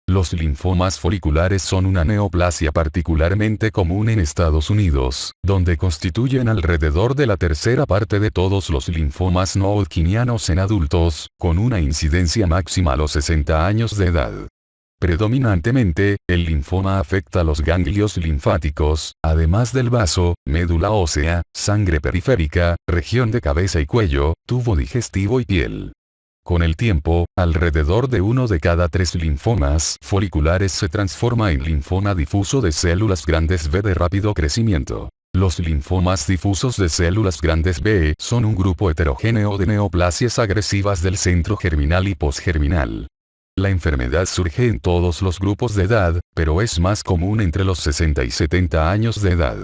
Los linfomas foliculares son una neoplasia particularmente común en Estados Unidos, donde constituyen alrededor de la tercera parte de todos los linfomas no hodgkinianos en adultos, con una incidencia máxima a los 60 años de edad. Predominantemente, el linfoma afecta a los ganglios linfáticos, además del vaso, médula ósea, sangre periférica, región de cabeza y cuello, tubo digestivo y piel. Con el tiempo, alrededor de 1 de cada 3 linfomas foliculares se transforma en linfoma difuso de células grandes B de rápido crecimiento. Los linfomas difusos de células grandes B son un grupo heterogéneo de neoplasias agresivas del centro germinal y posgerminal. La enfermedad surge en todos los grupos de edad, pero es más común entre los 60 y 70 años de edad.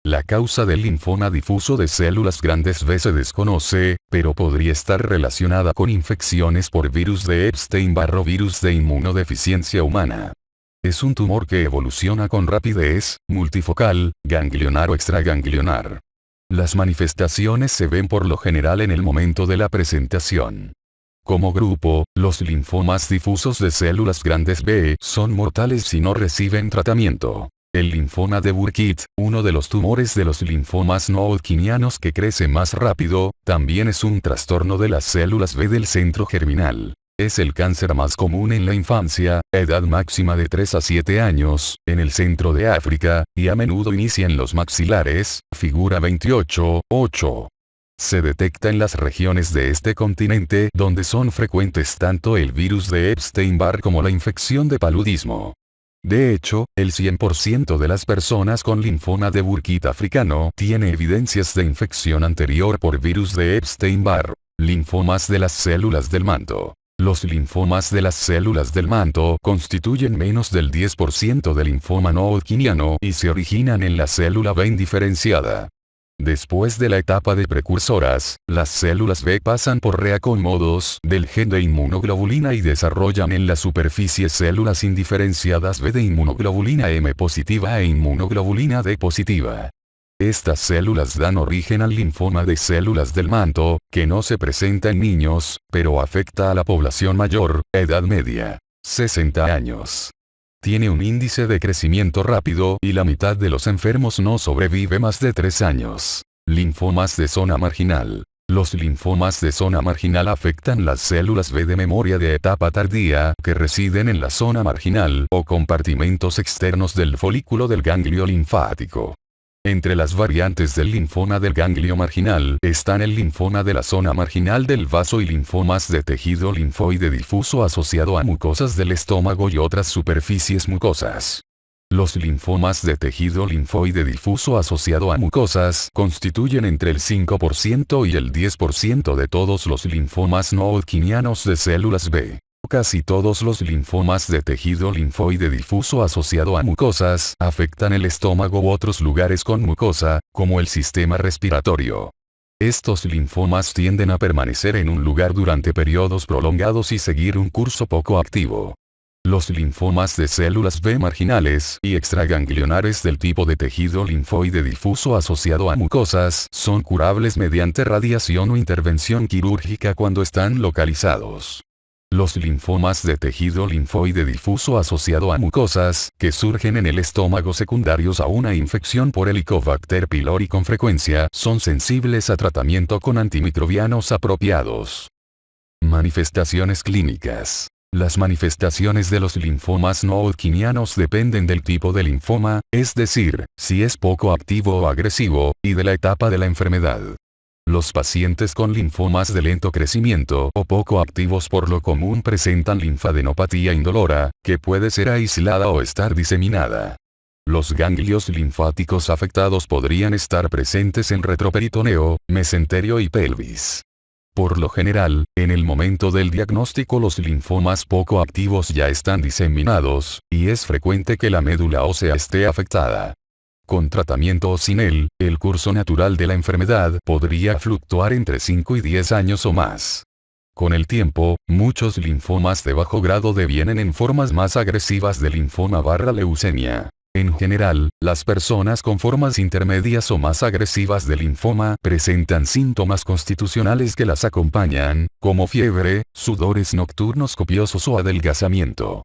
La causa del linfoma difuso de células grandes B se desconoce, pero podría estar relacionada con infecciones por virus de Epstein-Barr o virus de inmunodeficiencia humana. Es un tumor que evoluciona con rapidez, multifocal, ganglionar o extraganglionar. Las manifestaciones se ven por lo general en el momento de la presentación. Como grupo, los linfomas difusos de células grandes B son mortales si no reciben tratamiento. El linfoma de Burkitt, uno de los tumores de los linfomas no hodgkinianos que crece más rápido, también es un trastorno de las células B del centro germinal. Es el cáncer más común en la infancia, edad máxima de 3 a 7 años, en el centro de África, y a menudo inicia en los maxilares, figura 28.8. Se detecta en las regiones de este continente donde son frecuentes tanto el virus de Epstein-Barr como la infección de paludismo. De hecho, el 100% de las personas con linfoma de Burkitt africano tiene evidencias de infección anterior por virus de Epstein-Barr. Linfomas de las células del manto. Los linfomas de las células del manto constituyen menos del 10% del linfoma no hodgkiniano y se originan en la célula B indiferenciada. Después de la etapa de precursoras, las células B pasan por reacomodos del gen de inmunoglobulina y desarrollan en la superficie células indiferenciadas B de inmunoglobulina M positiva e inmunoglobulina D positiva. Estas células dan origen al linfoma de células del manto, que no se presenta en niños, pero afecta a la población mayor, edad media, 60 años. Tiene un índice de crecimiento rápido y la mitad de los enfermos no sobrevive más de 3 años. Linfomas de zona marginal. Los linfomas de zona marginal afectan las células B de memoria de etapa tardía que residen en la zona marginal o compartimentos externos del folículo del ganglio linfático. Entre las variantes del linfoma del ganglio marginal están el linfoma de la zona marginal del vaso y linfomas de tejido linfoide difuso asociado a mucosas del estómago y otras superficies mucosas. Los linfomas de tejido linfoide difuso asociado a mucosas constituyen entre el 5% y el 10% de todos los linfomas no hodgkinianos de células B. Casi todos los linfomas de tejido linfoide difuso asociado a mucosas afectan el estómago u otros lugares con mucosa, como el sistema respiratorio. Estos linfomas tienden a permanecer en un lugar durante periodos prolongados y seguir un curso poco activo. Los linfomas de células B marginales y extraganglionares del tipo de tejido linfoide difuso asociado a mucosas son curables mediante radiación o intervención quirúrgica cuando están localizados. Los linfomas de tejido linfoide difuso asociado a mucosas, que surgen en el estómago secundarios a una infección por Helicobacter pylori con frecuencia, son sensibles a tratamiento con antimicrobianos apropiados. Manifestaciones clínicas. Las manifestaciones de los linfomas no hodgkinianos dependen del tipo de linfoma, es decir, si es poco activo o agresivo, y de la etapa de la enfermedad. Los pacientes con linfomas de lento crecimiento o poco activos por lo común presentan linfadenopatía indolora, que puede ser aislada o estar diseminada. Los ganglios linfáticos afectados podrían estar presentes en retroperitoneo, mesenterio y pelvis. Por lo general, en el momento del diagnóstico los linfomas poco activos ya están diseminados, y es frecuente que la médula ósea esté afectada. Con tratamiento o sin él, el curso natural de la enfermedad podría fluctuar entre 5 y 10 años o más. Con el tiempo, muchos linfomas de bajo grado devienen en formas más agresivas de linfoma/leucemia. En general, las personas con formas intermedias o más agresivas de linfoma presentan síntomas constitucionales que las acompañan, como fiebre, sudores nocturnos copiosos o adelgazamiento.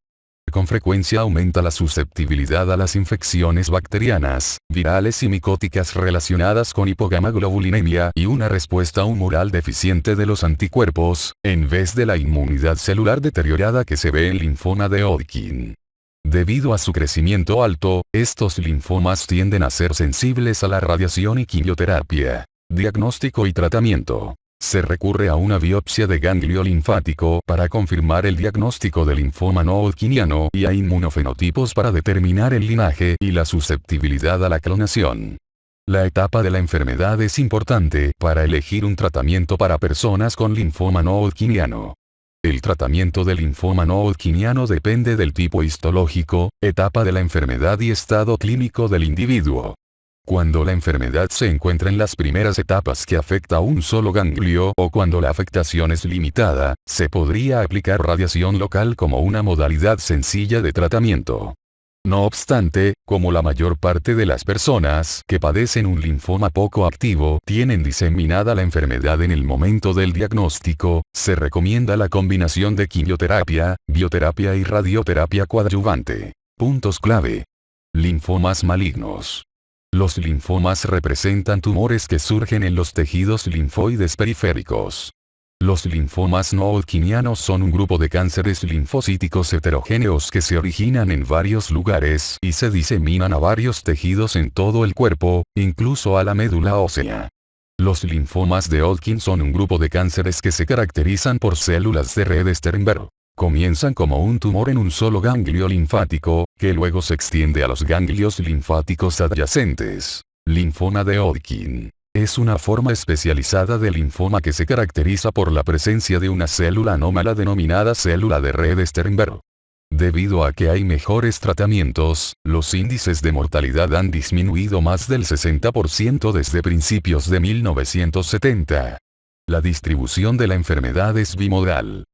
Con frecuencia aumenta la susceptibilidad a las infecciones bacterianas, virales y micóticas relacionadas con hipogamaglobulinemia y una respuesta humoral deficiente de los anticuerpos, en vez de la inmunidad celular deteriorada que se ve en linfoma de Hodgkin. Debido a su crecimiento alto, estos linfomas tienden a ser sensibles a la radiación y quimioterapia. Diagnóstico y tratamiento. Se recurre a una biopsia de ganglio linfático para confirmar el diagnóstico de linfoma no hodgkiniano y a inmunofenotipos para determinar el linaje y la susceptibilidad a la clonación. La etapa de la enfermedad es importante para elegir un tratamiento para personas con linfoma no hodgkiniano. El tratamiento del linfoma no hodgkiniano depende del tipo histológico, etapa de la enfermedad y estado clínico del individuo. Cuando la enfermedad se encuentra en las primeras etapas que afecta a un solo ganglio o cuando la afectación es limitada, se podría aplicar radiación local como una modalidad sencilla de tratamiento. No obstante, como la mayor parte de las personas que padecen un linfoma poco activo tienen diseminada la enfermedad en el momento del diagnóstico, se recomienda la combinación de quimioterapia, bioterapia y radioterapia coadyuvante. Puntos clave. Linfomas malignos. Los linfomas representan tumores que surgen en los tejidos linfoides periféricos. Los linfomas no hodgkinianos son un grupo de cánceres linfocíticos heterogéneos que se originan en varios lugares y se diseminan a varios tejidos en todo el cuerpo, incluso a la médula ósea. Los linfomas de Hodgkin son un grupo de cánceres que se caracterizan por células de red Sternberg. Comienzan como un tumor en un solo ganglio linfático, que luego se extiende a los ganglios linfáticos adyacentes. Linfoma de Hodgkin. Es una forma especializada de linfoma que se caracteriza por la presencia de una célula anómala denominada célula de red Sternberg. Debido a que hay mejores tratamientos, los índices de mortalidad han disminuido más del 60% desde principios de 1970. La distribución de la enfermedad es bimodal.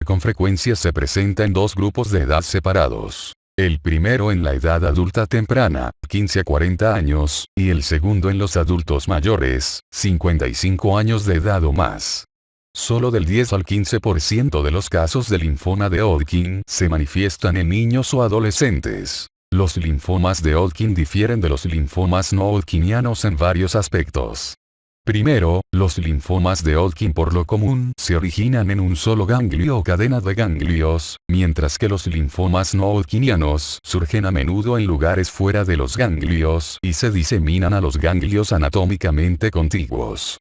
Con frecuencia se presenta en dos grupos de edad separados. El primero en la edad adulta temprana, 15 a 40 años, y el segundo en los adultos mayores, 55 años de edad o más. Solo del 10 al 15% de los casos de linfoma de Hodgkin se manifiestan en niños o adolescentes. Los linfomas de Hodgkin difieren de los linfomas no hodgkinianos en varios aspectos. Primero, los linfomas de Hodgkin por lo común se originan en un solo ganglio o cadena de ganglios, mientras que los linfomas no hodgkinianos surgen a menudo en lugares fuera de los ganglios y se diseminan a los ganglios anatómicamente contiguos.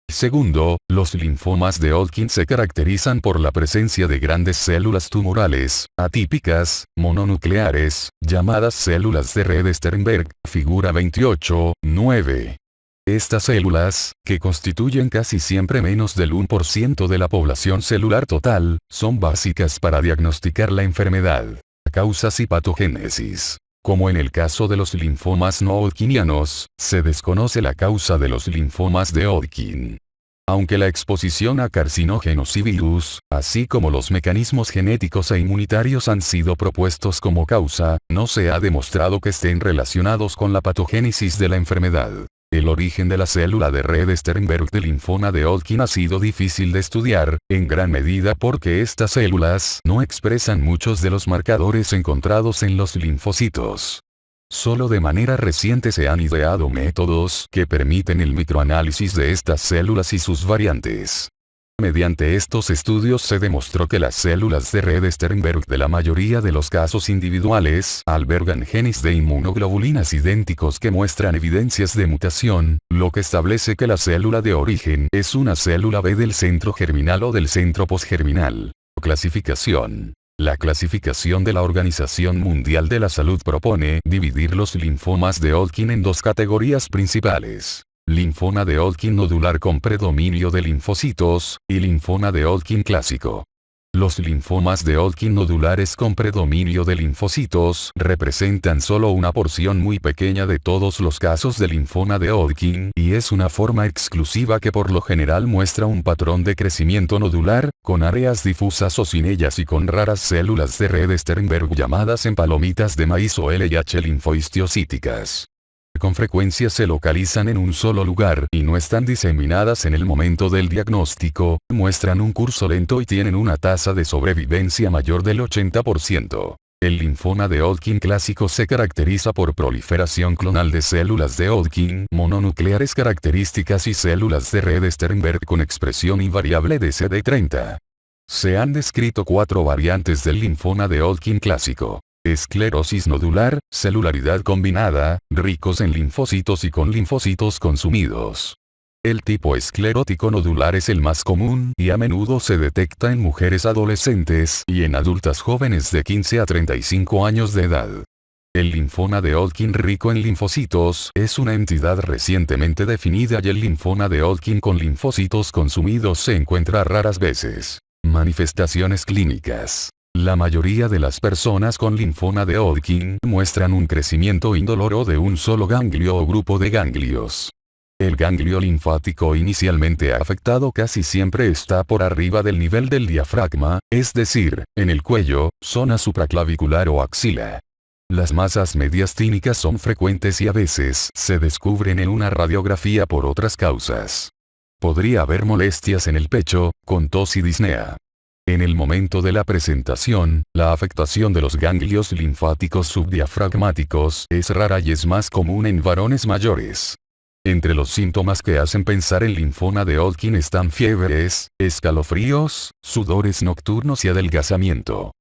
Segundo, los linfomas de Hodgkin se caracterizan por la presencia de grandes células tumorales, atípicas, mononucleares, llamadas células de red Sternberg, figura 28.9. Estas células, que constituyen casi siempre menos del 1% de la población celular total, son básicas para diagnosticar la enfermedad, causas y patogénesis. Como en el caso de los linfomas no hodgkinianos, se desconoce la causa de los linfomas de Hodgkin. Aunque la exposición a carcinógenos y virus, así como los mecanismos genéticos e inmunitarios han sido propuestos como causa, no se ha demostrado que estén relacionados con la patogénesis de la enfermedad. El origen de la célula de red Sternberg del linfoma de Hodgkin ha sido difícil de estudiar, en gran medida porque estas células no expresan muchos de los marcadores encontrados en los linfocitos. Solo de manera reciente se han ideado métodos que permiten el microanálisis de estas células y sus variantes. Mediante estos estudios se demostró que las células de red Sternberg de la mayoría de los casos individuales albergan genes de inmunoglobulinas idénticos que muestran evidencias de mutación, lo que establece que la célula de origen es una célula B del centro germinal o del centro posgerminal. Clasificación. La clasificación de la Organización Mundial de la Salud propone dividir los linfomas de Hodgkin en dos categorías principales. Linfoma de Hodgkin nodular con predominio de linfocitos, y linfoma de Hodgkin clásico. Los linfomas de Hodgkin nodulares con predominio de linfocitos representan solo una porción muy pequeña de todos los casos de linfoma de Hodgkin y es una forma exclusiva que por lo general muestra un patrón de crecimiento nodular, con áreas difusas o sin ellas y con raras células de red Sternberg llamadas en palomitas de maíz o LH linfohistiocyticas. Con frecuencia se localizan en un solo lugar y no están diseminadas en el momento del diagnóstico, muestran un curso lento y tienen una tasa de sobrevivencia mayor del 80%. El linfoma de Hodgkin clásico se caracteriza por proliferación clonal de células de Hodgkin mononucleares características y células de red Sternberg con expresión invariable de CD30. Se han descrito 4 variantes del linfoma de Hodgkin clásico. Esclerosis nodular, celularidad combinada, ricos en linfocitos y con linfocitos consumidos. El tipo esclerótico nodular es el más común y a menudo se detecta en mujeres adolescentes y en adultas jóvenes de 15 a 35 años de edad. El linfoma de Hodgkin rico en linfocitos es una entidad recientemente definida y el linfoma de Hodgkin con linfocitos consumidos se encuentra raras veces. Manifestaciones clínicas. La mayoría de las personas con linfoma de Hodgkin muestran un crecimiento indoloro de un solo ganglio o grupo de ganglios. El ganglio linfático inicialmente afectado casi siempre está por arriba del nivel del diafragma, es decir, en el cuello, zona supraclavicular o axila. Las masas mediastínicas son frecuentes y a veces se descubren en una radiografía por otras causas. Podría haber molestias en el pecho, con tos y disnea. En el momento de la presentación, la afectación de los ganglios linfáticos subdiafragmáticos es rara y es más común en varones mayores. Entre los síntomas que hacen pensar en linfoma de Hodgkin están fiebres, escalofríos, sudores nocturnos y adelgazamiento.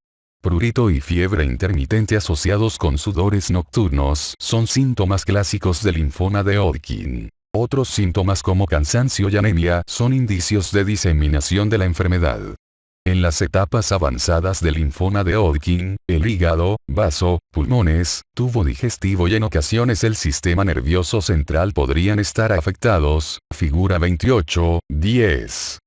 Prurito y fiebre intermitente asociados con sudores nocturnos son síntomas clásicos del linfoma de Hodgkin. Otros síntomas como cansancio y anemia son indicios de diseminación de la enfermedad. En las etapas avanzadas del linfoma de Hodgkin, el hígado, vaso, pulmones, tubo digestivo y en ocasiones el sistema nervioso central podrían estar afectados, figura 28.10.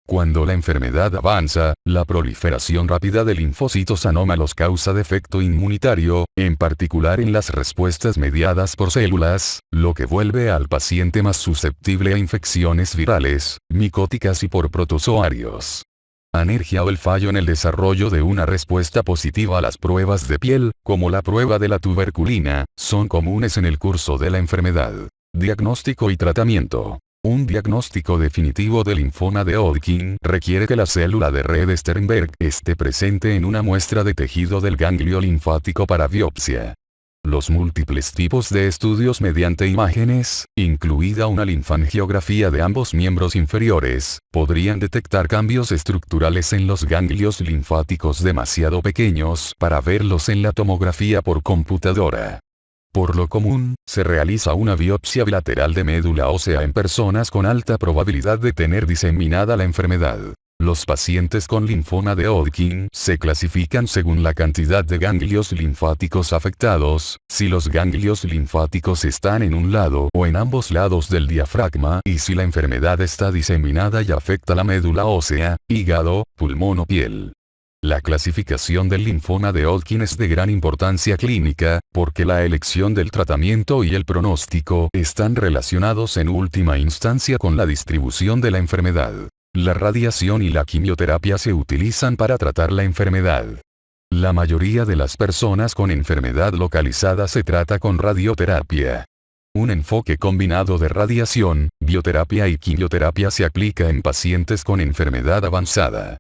Cuando la enfermedad avanza, la proliferación rápida de linfocitos anómalos causa defecto inmunitario, en particular en las respuestas mediadas por células, lo que vuelve al paciente más susceptible a infecciones virales, micóticas y por protozoarios. Anergia o el fallo en el desarrollo de una respuesta positiva a las pruebas de piel, como la prueba de la tuberculina, son comunes en el curso de la enfermedad. Diagnóstico y tratamiento. Un diagnóstico definitivo del linfoma de Hodgkin requiere que la célula de red Sternberg esté presente en una muestra de tejido del ganglio linfático para biopsia. Los múltiples tipos de estudios mediante imágenes, incluida una linfangiografía de ambos miembros inferiores, podrían detectar cambios estructurales en los ganglios linfáticos demasiado pequeños para verlos en la tomografía por computadora. Por lo común, se realiza una biopsia bilateral de médula ósea en personas con alta probabilidad de tener diseminada la enfermedad. Los pacientes con linfoma de Hodgkin se clasifican según la cantidad de ganglios linfáticos afectados, si los ganglios linfáticos están en un lado o en ambos lados del diafragma y si la enfermedad está diseminada y afecta la médula ósea, hígado, pulmón o piel. La clasificación del linfoma de Hodgkin es de gran importancia clínica, porque la elección del tratamiento y el pronóstico están relacionados en última instancia con la distribución de la enfermedad. La radiación y la quimioterapia se utilizan para tratar la enfermedad. La mayoría de las personas con enfermedad localizada se trata con radioterapia. Un enfoque combinado de radiación, bioterapia y quimioterapia se aplica en pacientes con enfermedad avanzada.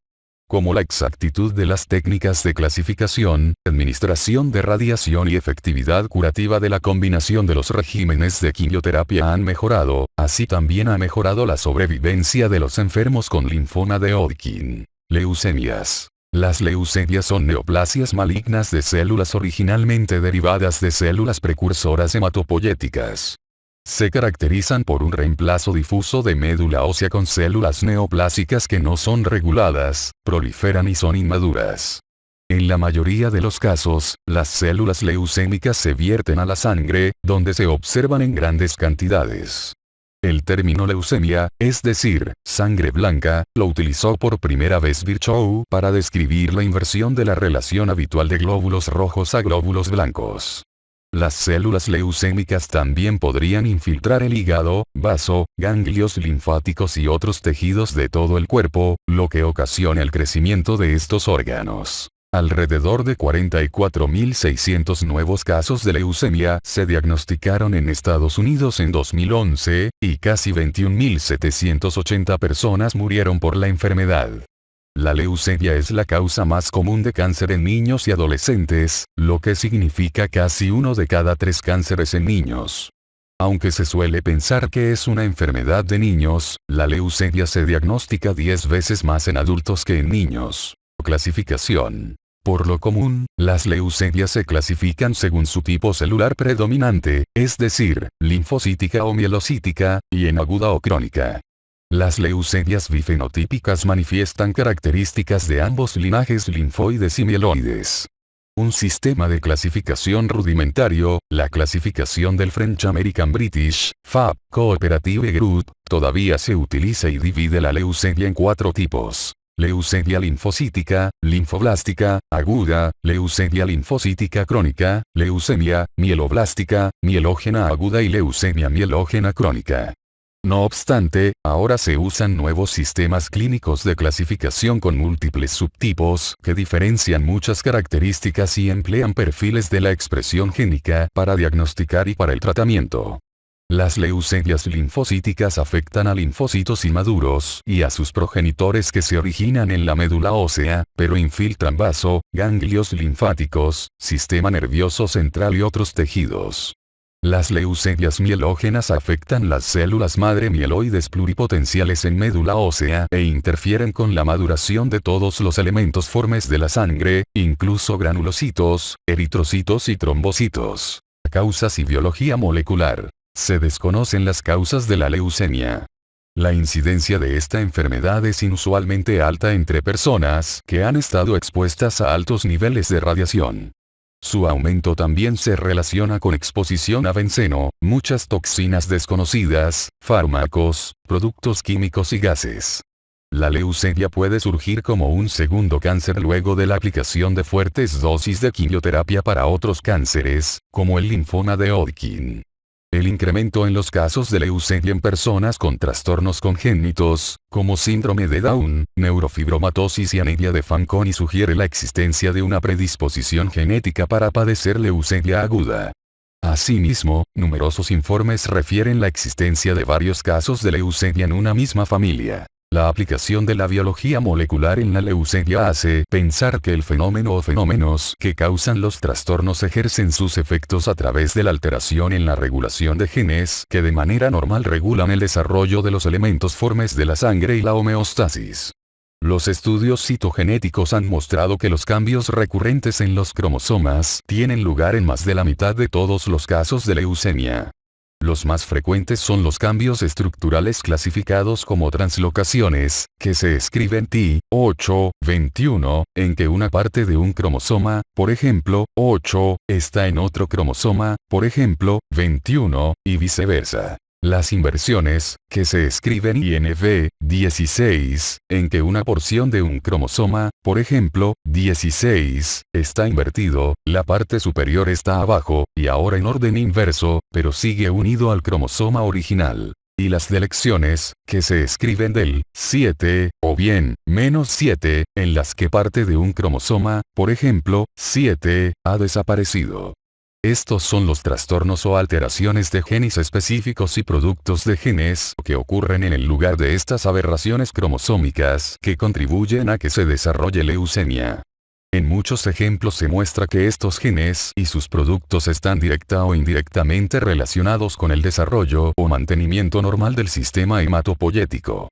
Como la exactitud de las técnicas de clasificación, administración de radiación y efectividad curativa de la combinación de los regímenes de quimioterapia han mejorado, así también ha mejorado la sobrevivencia de los enfermos con linfoma de Hodgkin. Leucemias. Las leucemias son neoplasias malignas de células originalmente derivadas de células precursoras hematopoyéticas. Se caracterizan por un reemplazo difuso de médula ósea con células neoplásicas que no son reguladas, proliferan y son inmaduras. En la mayoría de los casos, las células leucémicas se vierten a la sangre, donde se observan en grandes cantidades. El término leucemia, es decir, sangre blanca, lo utilizó por primera vez Virchow para describir la inversión de la relación habitual de glóbulos rojos a glóbulos blancos. Las células leucémicas también podrían infiltrar el hígado, vaso, ganglios linfáticos y otros tejidos de todo el cuerpo, lo que ocasiona el crecimiento de estos órganos. Alrededor de 44.600 nuevos casos de leucemia se diagnosticaron en Estados Unidos en 2011, y casi 21.780 personas murieron por la enfermedad. La leucemia es la causa más común de cáncer en niños y adolescentes, lo que significa casi 1 de cada 3 cánceres en niños. Aunque se suele pensar que es una enfermedad de niños, la leucemia se diagnostica 10 veces más en adultos que en niños. Clasificación. Por lo común, las leucemias se clasifican según su tipo celular predominante, es decir, linfocítica o mielocítica, y en aguda o crónica. Las leucemias bifenotípicas manifiestan características de ambos linajes linfoides y mieloides. Un sistema de clasificación rudimentario, la clasificación del French American British, FAB, Cooperative Group, todavía se utiliza y divide la leucemia en 4 tipos. leucemia linfocítica, linfoblástica, aguda, leucemia linfocítica crónica, leucemia, mieloblástica, mielógena aguda y leucemia mielógena crónica. No obstante, ahora se usan nuevos sistemas clínicos de clasificación con múltiples subtipos que diferencian muchas características y emplean perfiles de la expresión génica para diagnosticar y para el tratamiento. Las leucemias linfocíticas afectan a linfocitos inmaduros y a sus progenitores que se originan en la médula ósea, pero infiltran vaso, ganglios linfáticos, sistema nervioso central y otros tejidos. Las leucemias mielógenas afectan las células madre mieloides pluripotenciales en médula ósea e interfieren con la maduración de todos los elementos formes de la sangre, incluso granulocitos, eritrocitos y trombocitos. Causas y biología molecular. Se desconocen las causas de la leucemia. La incidencia de esta enfermedad es inusualmente alta entre personas que han estado expuestas a altos niveles de radiación. Su aumento también se relaciona con exposición a benceno, muchas toxinas desconocidas, fármacos, productos químicos y gases. La leucemia puede surgir como un segundo cáncer luego de la aplicación de fuertes dosis de quimioterapia para otros cánceres, como el linfoma de Hodgkin. El incremento en los casos de leucemia en personas con trastornos congénitos, como síndrome de Down, neurofibromatosis y anemia de Fanconi sugiere la existencia de una predisposición genética para padecer leucemia aguda. Asimismo, numerosos informes refieren la existencia de varios casos de leucemia en una misma familia. La aplicación de la biología molecular en la leucemia hace pensar que el fenómeno o fenómenos que causan los trastornos ejercen sus efectos a través de la alteración en la regulación de genes que de manera normal regulan el desarrollo de los elementos formes de la sangre y la homeostasis. Los estudios citogenéticos han mostrado que los cambios recurrentes en los cromosomas tienen lugar en más de la mitad de todos los casos de leucemia. Los más frecuentes son los cambios estructurales clasificados como translocaciones, que se escriben T821, en que una parte de un cromosoma, por ejemplo, 8, está en otro cromosoma, por ejemplo, 21, y viceversa. Las inversiones, que se escriben INV16, en que una porción de un cromosoma, por ejemplo, 16, está invertido, la parte superior está abajo, y ahora en orden inverso, pero sigue unido al cromosoma original. Y las delecciones, que se escriben del 7, o bien, -7, en las que parte de un cromosoma, por ejemplo, 7, ha desaparecido. Estos son los trastornos o alteraciones de genes específicos y productos de genes que ocurren en el lugar de estas aberraciones cromosómicas que contribuyen a que se desarrolle leucemia. En muchos ejemplos se muestra que estos genes y sus productos están directa o indirectamente relacionados con el desarrollo o mantenimiento normal del sistema hematopoyético.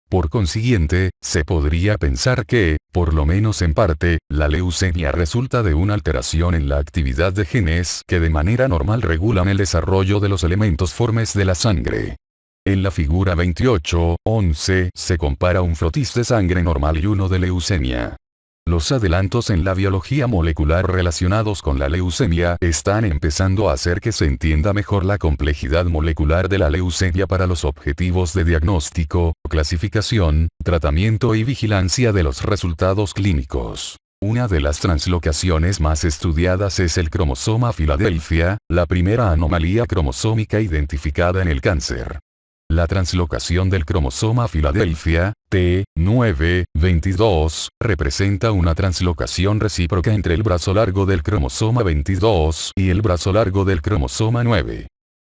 Por consiguiente, se podría pensar que, por lo menos en parte, la leucemia resulta de una alteración en la actividad de genes que de manera normal regulan el desarrollo de los elementos formes de la sangre. En la figura 28.11 se compara un frotis de sangre normal y uno de leucemia. Los adelantos en la biología molecular relacionados con la leucemia están empezando a hacer que se entienda mejor la complejidad molecular de la leucemia para los objetivos de diagnóstico, clasificación, tratamiento y vigilancia de los resultados clínicos. Una de las translocaciones más estudiadas es el cromosoma Filadelfia, la primera anomalía cromosómica identificada en el cáncer. La translocación del cromosoma Filadelfia, T922, representa una translocación recíproca entre el brazo largo del cromosoma 22 y el brazo largo del cromosoma 9.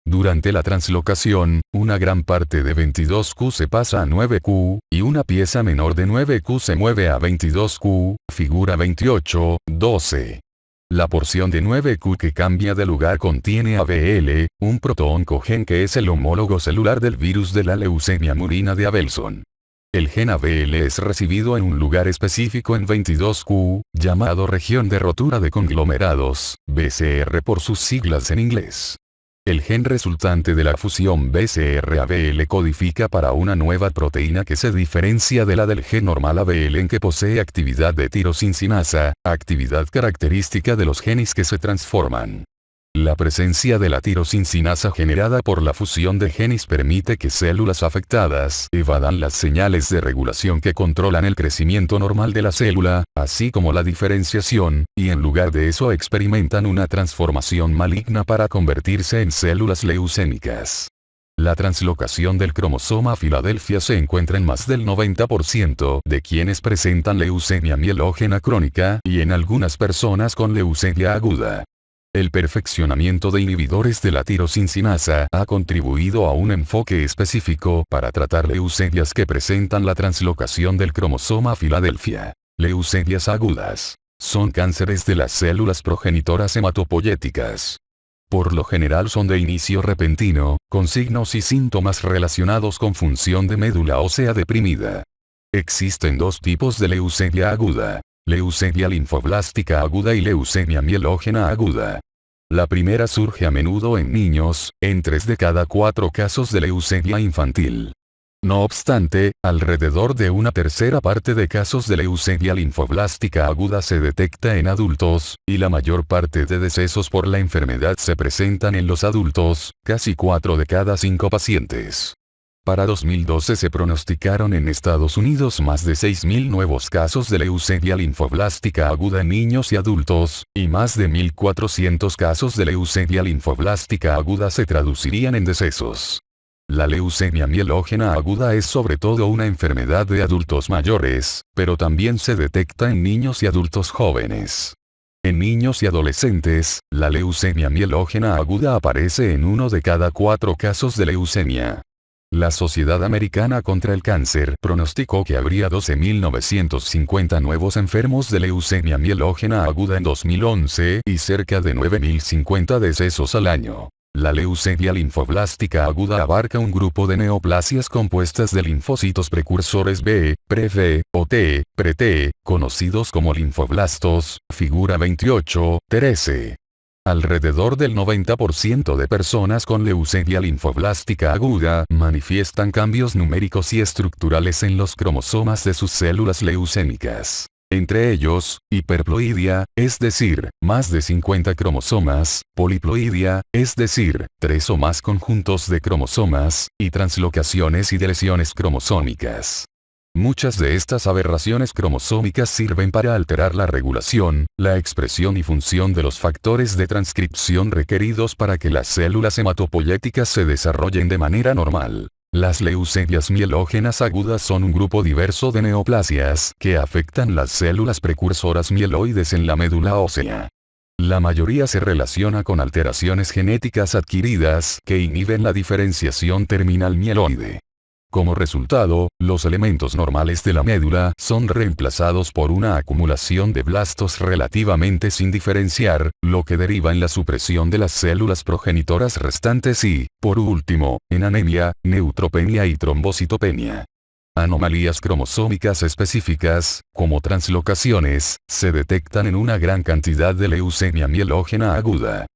Durante la translocación, una gran parte de 22Q se pasa a 9Q, y una pieza menor de 9Q se mueve a 22Q, figura 28.12. La porción de 9Q que cambia de lugar contiene ABL, un protooncogen que es el homólogo celular del virus de la leucemia murina de Abelson. El gen ABL es recibido en un lugar específico en 22Q, llamado región de rotura de conglomerados, BCR por sus siglas en inglés. El gen resultante de la fusión BCR-ABL codifica para una nueva proteína que se diferencia de la del gen normal ABL en que posee actividad de tirosincinasa, actividad característica de los genes que se transforman. La presencia de la tirosincinasa generada por la fusión de genes permite que células afectadas evadan las señales de regulación que controlan el crecimiento normal de la célula, así como la diferenciación, y en lugar de eso experimentan una transformación maligna para convertirse en células leucémicas. La translocación del cromosoma Filadelfia se encuentra en más del 90% de quienes presentan leucemia mielógena crónica y en algunas personas con leucemia aguda. El perfeccionamiento de inhibidores de la tirosincinasa ha contribuido a un enfoque específico para tratar leucemias que presentan la translocación del cromosoma Filadelfia. Leucemias agudas son cánceres de las células progenitoras hematopoyéticas. Por lo general son de inicio repentino, con signos y síntomas relacionados con función de médula ósea deprimida. Existen dos tipos de leucemia aguda: leucemia linfoblástica aguda y leucemia mielógena aguda. La primera surge a menudo en niños, en 3 de cada 4 casos de leucemia infantil. No obstante, alrededor de una tercera parte de casos de leucemia linfoblástica aguda se detecta en adultos, y la mayor parte de decesos por la enfermedad se presentan en los adultos, casi 4 de cada 5 pacientes. Para 2012 se pronosticaron en Estados Unidos más de 6.000 nuevos casos de leucemia linfoblástica aguda en niños y adultos, y más de 1.400 casos de leucemia linfoblástica aguda se traducirían en decesos. La leucemia mielógena aguda es sobre todo una enfermedad de adultos mayores, pero también se detecta en niños y adultos jóvenes. En niños y adolescentes, la leucemia mielógena aguda aparece en 1 de cada 4 casos de leucemia. La Sociedad Americana contra el Cáncer pronosticó que habría 12.950 nuevos enfermos de leucemia mielógena aguda en 2011 y cerca de 9.050 decesos al año. La leucemia linfoblástica aguda abarca un grupo de neoplasias compuestas de linfocitos precursores B, pre-B, o T, pre-T, conocidos como linfoblastos, figura 28, 13. Alrededor del 90% de personas con leucemia linfoblástica aguda manifiestan cambios numéricos y estructurales en los cromosomas de sus células leucémicas. Entre ellos, hiperploidia, es decir, más de 50 cromosomas, poliploidia, es decir, 3 o más conjuntos de cromosomas, y translocaciones y deleciones cromosómicas. Muchas de estas aberraciones cromosómicas sirven para alterar la regulación, la expresión y función de los factores de transcripción requeridos para que las células hematopoyéticas se desarrollen de manera normal. Las leucemias mielógenas agudas son un grupo diverso de neoplasias que afectan las células precursoras mieloides en la médula ósea. La mayoría se relaciona con alteraciones genéticas adquiridas que inhiben la diferenciación terminal mieloide. Como resultado, los elementos normales de la médula son reemplazados por una acumulación de blastos relativamente sin diferenciar, lo que deriva en la supresión de las células progenitoras restantes y, por último, en anemia, neutropenia y trombocitopenia. Anomalías cromosómicas específicas, como translocaciones, se detectan en una gran cantidad de leucemia mielógena aguda.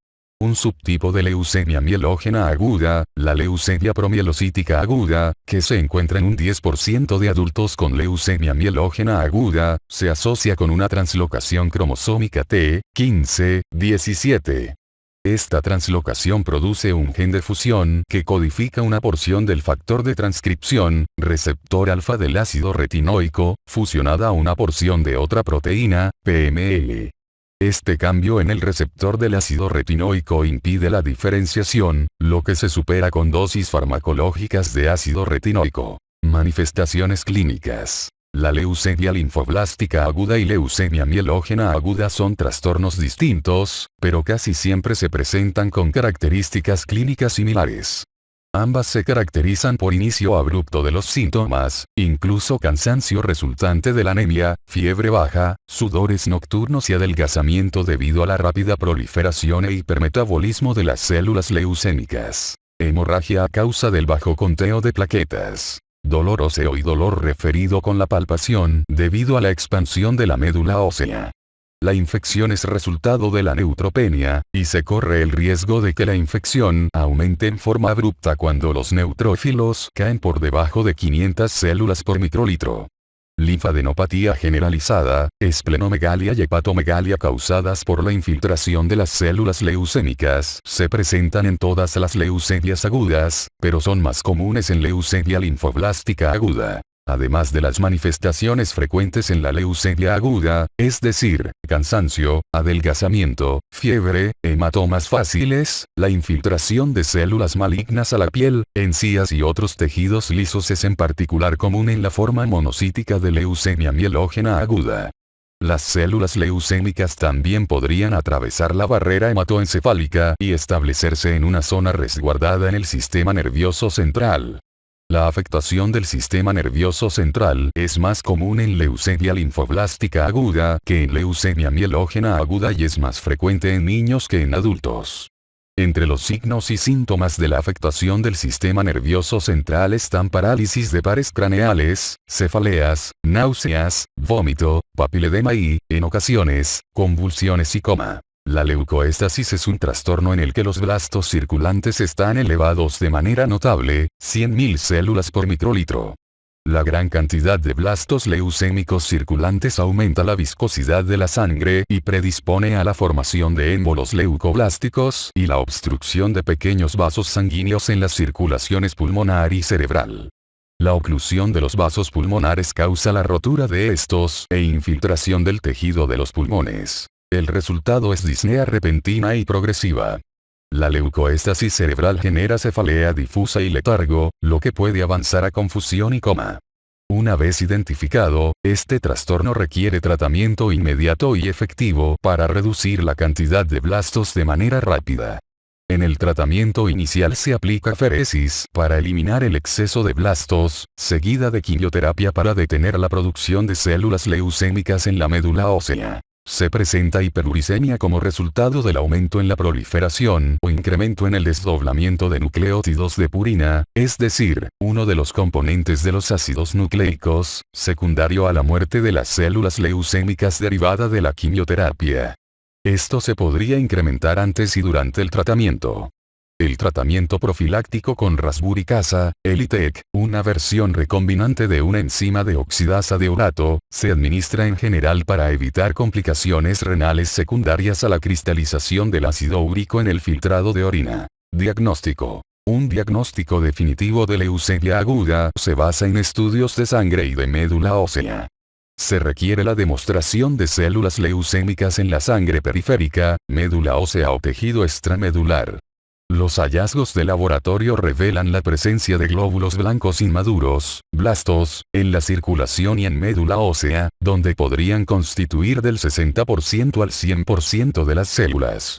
Un subtipo de leucemia mielógena aguda, la leucemia promielocítica aguda, que se encuentra en un 10% de adultos con leucemia mielógena aguda, se asocia con una translocación cromosómica T15-17. Esta translocación produce un gen de fusión que codifica una porción del factor de transcripción, receptor alfa del ácido retinoico, fusionada a una porción de otra proteína, PML. Este cambio en el receptor del ácido retinoico impide la diferenciación, lo que se supera con dosis farmacológicas de ácido retinoico. Manifestaciones clínicas. La leucemia linfoblástica aguda y leucemia mielógena aguda son trastornos distintos, pero casi siempre se presentan con características clínicas similares. Ambas se caracterizan por inicio abrupto de los síntomas, incluso cansancio resultante de la anemia, fiebre baja, sudores nocturnos y adelgazamiento debido a la rápida proliferación e hipermetabolismo de las células leucémicas. Hemorragia a causa del bajo conteo de plaquetas. Dolor óseo y dolor referido con la palpación debido a la expansión de la médula ósea. La infección es resultado de la neutropenia, y se corre el riesgo de que la infección aumente en forma abrupta cuando los neutrófilos caen por debajo de 500 células por microlitro. linfadenopatía generalizada, esplenomegalia y hepatomegalia causadas por la infiltración de las células leucémicas se presentan en todas las leucemias agudas, pero son más comunes en leucemia linfoblástica aguda. Además de las manifestaciones frecuentes en la leucemia aguda, es decir, cansancio, adelgazamiento, fiebre, hematomas fáciles, la infiltración de células malignas a la piel, encías y otros tejidos lisos es en particular común en la forma monocítica de leucemia mielógena aguda. Las células leucémicas también podrían atravesar la barrera hematoencefálica y establecerse en una zona resguardada en el sistema nervioso central. La afectación del sistema nervioso central es más común en leucemia linfoblástica aguda que en leucemia mielógena aguda y es más frecuente en niños que en adultos. Entre los signos y síntomas de la afectación del sistema nervioso central están parálisis de pares craneales, cefaleas, náuseas, vómito, papiledema y, en ocasiones, convulsiones y coma. La leucoéstasis es un trastorno en el que los blastos circulantes están elevados de manera notable, 100.000 células por microlitro. La gran cantidad de blastos leucémicos circulantes aumenta la viscosidad de la sangre y predispone a la formación de émbolos leucoblásticos y la obstrucción de pequeños vasos sanguíneos en las circulaciones pulmonar y cerebral. La oclusión de los vasos pulmonares causa la rotura de estos e infiltración del tejido de los pulmones. El resultado es disnea repentina y progresiva. La leucoéstasis cerebral genera cefalea difusa y letargo, lo que puede avanzar a confusión y coma. Una vez identificado, este trastorno requiere tratamiento inmediato y efectivo para reducir la cantidad de blastos de manera rápida. En el tratamiento inicial se aplica feresis para eliminar el exceso de blastos, seguida de quimioterapia para detener la producción de células leucémicas en la médula ósea. Se presenta hiperuricemia como resultado del aumento en la proliferación o incremento en el desdoblamiento de nucleótidos de purina, es decir, uno de los componentes de los ácidos nucleicos, secundario a la muerte de las células leucémicas derivada de la quimioterapia. Esto se podría incrementar antes y durante el tratamiento. El tratamiento profiláctico con rasburicasa, Elitec, una versión recombinante de una enzima de oxidasa de urato, se administra en general para evitar complicaciones renales secundarias a la cristalización del ácido úrico en el filtrado de orina. Diagnóstico. Un diagnóstico definitivo de leucemia aguda se basa en estudios de sangre y de médula ósea. Se requiere la demostración de células leucémicas en la sangre periférica, médula ósea o tejido extramedular. Los hallazgos de laboratorio revelan la presencia de glóbulos blancos inmaduros, blastos, en la circulación y en médula ósea, donde podrían constituir del 60% al 100% de las células.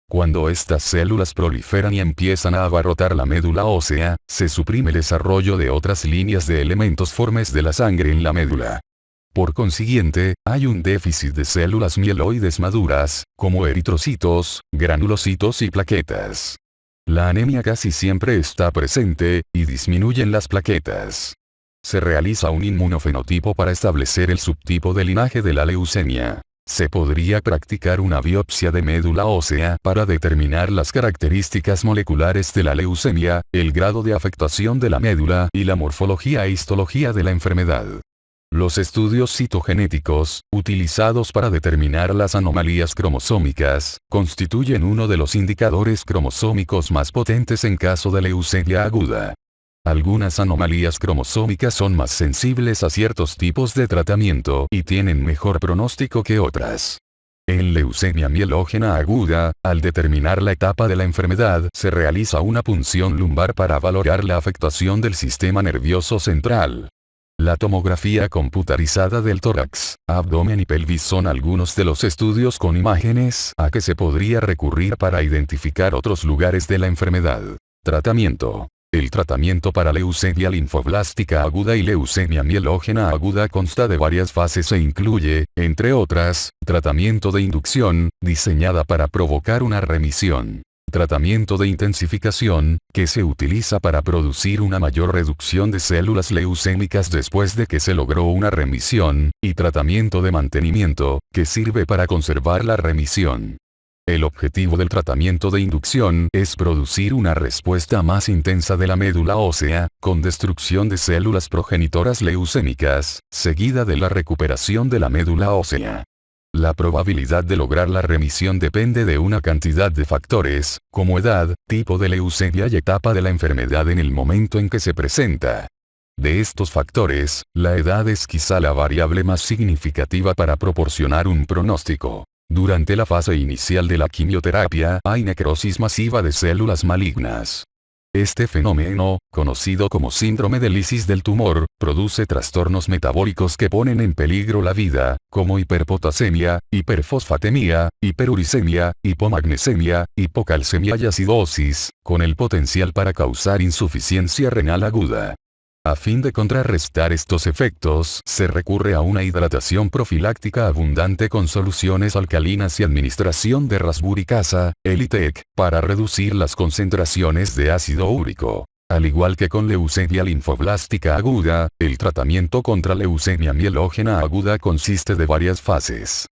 Cuando estas células proliferan y empiezan a abarrotar la médula ósea, se suprime el desarrollo de otras líneas de elementos formes de la sangre en la médula. Por consiguiente, hay un déficit de células mieloides maduras, como eritrocitos, granulocitos y plaquetas. La anemia casi siempre está presente, y disminuyen las plaquetas. Se realiza un inmunofenotipo para establecer el subtipo de linaje de la leucemia. Se podría practicar una biopsia de médula ósea para determinar las características moleculares de la leucemia, el grado de afectación de la médula y la morfología e histología de la enfermedad. Los estudios citogenéticos, utilizados para determinar las anomalías cromosómicas, constituyen uno de los indicadores cromosómicos más potentes en caso de leucemia aguda. Algunas anomalías cromosómicas son más sensibles a ciertos tipos de tratamiento y tienen mejor pronóstico que otras. En leucemia mielógena aguda, al determinar la etapa de la enfermedad, se realiza una punción lumbar para valorar la afectación del sistema nervioso central. La tomografía computarizada del tórax, abdomen y pelvis son algunos de los estudios con imágenes a que se podría recurrir para identificar otros lugares de la enfermedad. Tratamiento. El tratamiento para leucemia linfoblástica aguda y leucemia mielógena aguda consta de varias fases e incluye, entre otras, tratamiento de inducción, diseñada para provocar una remisión. Tratamiento de intensificación, que se utiliza para producir una mayor reducción de células leucémicas después de que se logró una remisión, y tratamiento de mantenimiento, que sirve para conservar la remisión. El objetivo del tratamiento de inducción es producir una respuesta más intensa de la médula ósea, con destrucción de células progenitoras leucémicas, seguida de la recuperación de la médula ósea. La probabilidad de lograr la remisión depende de una cantidad de factores, como edad, tipo de leucemia y etapa de la enfermedad en el momento en que se presenta. De estos factores, la edad es quizá la variable más significativa para proporcionar un pronóstico. Durante la fase inicial de la quimioterapia, hay necrosis masiva de células malignas. Este fenómeno, conocido como síndrome de lisis del tumor, produce trastornos metabólicos que ponen en peligro la vida, como hiperpotasemia, hiperfosfatemia, hiperuricemia, hipomagnesemia, hipocalcemia y acidosis, con el potencial para causar insuficiencia renal aguda. A fin de contrarrestar estos efectos, se recurre a una hidratación profiláctica abundante con soluciones alcalinas y administración de rasburicasa, Elitec, para reducir las concentraciones de ácido úrico. Al igual que con leucemia linfoblástica aguda, el tratamiento contra leucemia mielógena aguda consiste de varias fases.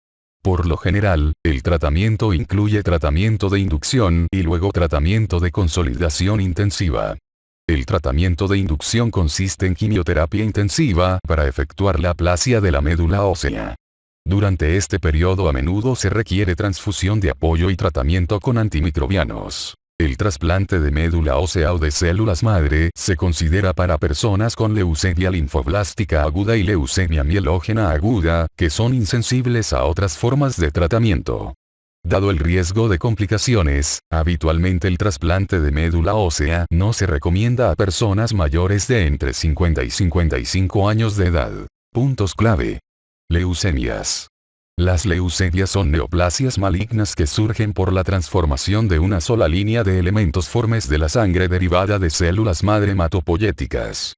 Por lo general, el tratamiento incluye tratamiento de inducción y luego tratamiento de consolidación intensiva. El tratamiento de inducción consiste en quimioterapia intensiva para efectuar la aplasia de la médula ósea. Durante este periodo a menudo se requiere transfusión de apoyo y tratamiento con antimicrobianos. El trasplante de médula ósea o de células madre se considera para personas con leucemia linfoblástica aguda y leucemia mielógena aguda, que son insensibles a otras formas de tratamiento. Dado el riesgo de complicaciones, habitualmente el trasplante de médula ósea no se recomienda a personas mayores de entre 50 y 55 años de edad. Puntos clave. Leucemias. Las leucemias son neoplasias malignas que surgen por la transformación de una sola línea de elementos formes de la sangre derivada de células madre hematopoyéticas.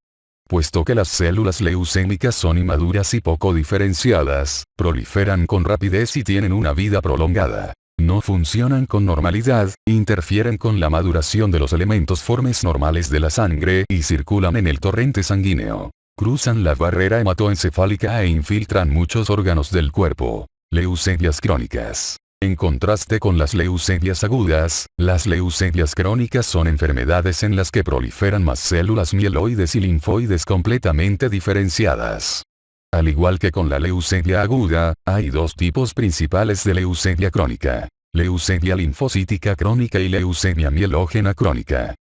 Puesto que las células leucémicas son inmaduras y poco diferenciadas, proliferan con rapidez y tienen una vida prolongada. No funcionan con normalidad, interfieren con la maduración de los elementos formes normales de la sangre y circulan en el torrente sanguíneo. Cruzan la barrera hematoencefálica e infiltran muchos órganos del cuerpo. Leucemias crónicas. En contraste con las leucemias agudas, las leucemias crónicas son enfermedades en las que proliferan más células mieloides y linfoides completamente diferenciadas. Al igual que con la leucemia aguda, hay dos tipos principales de leucemia crónica: leucemia linfocítica crónica y leucemia mielógena crónica.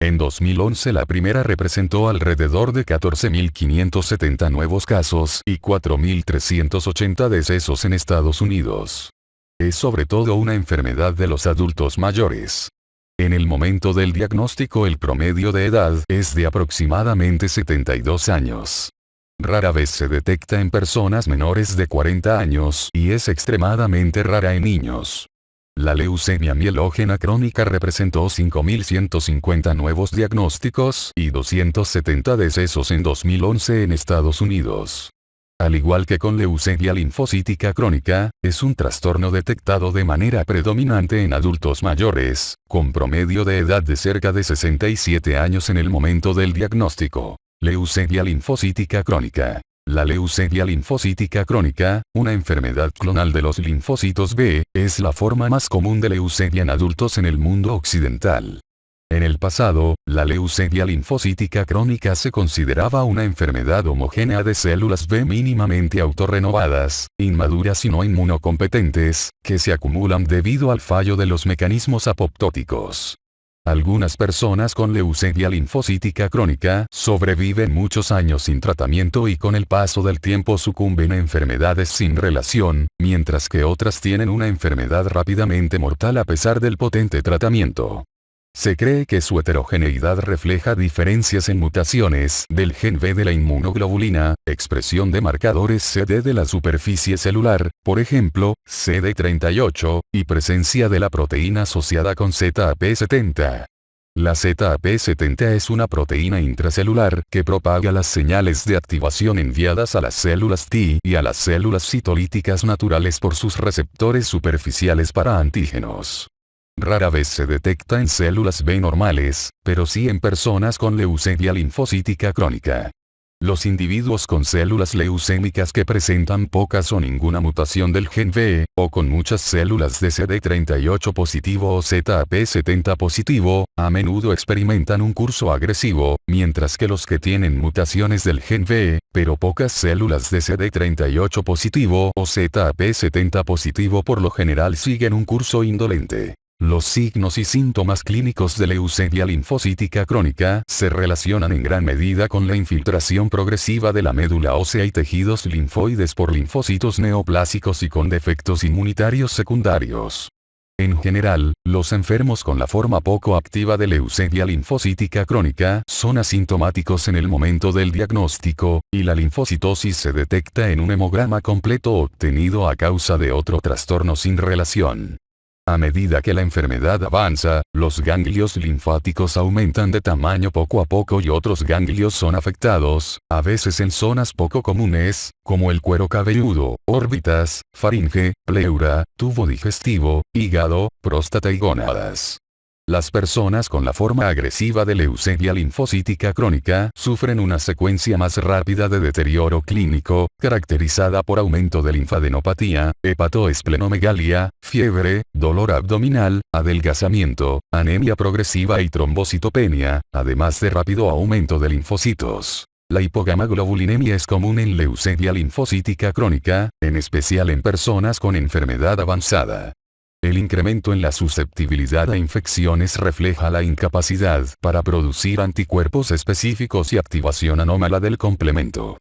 En 2011 la primera representó alrededor de 14.570 nuevos casos y 4.380 decesos en Estados Unidos. Es sobre todo una enfermedad de los adultos mayores. En el momento del diagnóstico el promedio de edad es de aproximadamente 72 años. Rara vez se detecta en personas menores de 40 años y es extremadamente rara en niños. La leucemia mielógena crónica representó 5.150 nuevos diagnósticos y 270 decesos en 2011 en Estados Unidos. Al igual que con leucemia linfocítica crónica, es un trastorno detectado de manera predominante en adultos mayores, con promedio de edad de cerca de 67 años en el momento del diagnóstico. Leucemia linfocítica crónica. La leucemia linfocítica crónica, una enfermedad clonal de los linfocitos B, es la forma más común de leucemia en adultos en el mundo occidental. En el pasado, la leucemia linfocítica crónica se consideraba una enfermedad homogénea de células B mínimamente autorrenovadas, inmaduras y no inmunocompetentes, que se acumulan debido al fallo de los mecanismos apoptóticos. Algunas personas con leucemia linfocítica crónica sobreviven muchos años sin tratamiento y con el paso del tiempo sucumben a enfermedades sin relación, mientras que otras tienen una enfermedad rápidamente mortal a pesar del potente tratamiento. Se cree que su heterogeneidad refleja diferencias en mutaciones del gen B de la inmunoglobulina, expresión de marcadores CD de la superficie celular, por ejemplo, CD38, y presencia de la proteína asociada con ZAP70. La ZAP70 es una proteína intracelular que propaga las señales de activación enviadas a las células T y a las células citolíticas naturales por sus receptores superficiales para antígenos. Rara vez se detecta en células B normales, pero sí en personas con leucemia linfocítica crónica. Los individuos con células leucémicas que presentan pocas o ninguna mutación del gen V, o con muchas células de CD38 positivo o ZAP70 positivo, a menudo experimentan un curso agresivo, mientras que los que tienen mutaciones del gen V, pero pocas células de CD38 positivo o ZAP70 positivo por lo general siguen un curso indolente. Los signos y síntomas clínicos de leucemia linfocítica crónica se relacionan en gran medida con la infiltración progresiva de la médula ósea y tejidos linfoides por linfocitos neoplásicos y con defectos inmunitarios secundarios. En general, los enfermos con la forma poco activa de leucemia linfocítica crónica son asintomáticos en el momento del diagnóstico, y la linfocitosis se detecta en un hemograma completo obtenido a causa de otro trastorno sin relación. A medida que la enfermedad avanza, los ganglios linfáticos aumentan de tamaño poco a poco y otros ganglios son afectados, a veces en zonas poco comunes, como el cuero cabelludo, órbitas, faringe, pleura, tubo digestivo, hígado, próstata y gónadas. Las personas con la forma agresiva de leucemia linfocítica crónica sufren una secuencia más rápida de deterioro clínico, caracterizada por aumento de linfadenopatía, hepatoesplenomegalia, fiebre, dolor abdominal, adelgazamiento, anemia progresiva y trombocitopenia, además de rápido aumento de linfocitos. La hipogamaglobulinemia es común en leucemia linfocítica crónica, en especial en personas con enfermedad avanzada. El incremento en la susceptibilidad a infecciones refleja la incapacidad para producir anticuerpos específicos y activación anómala del complemento.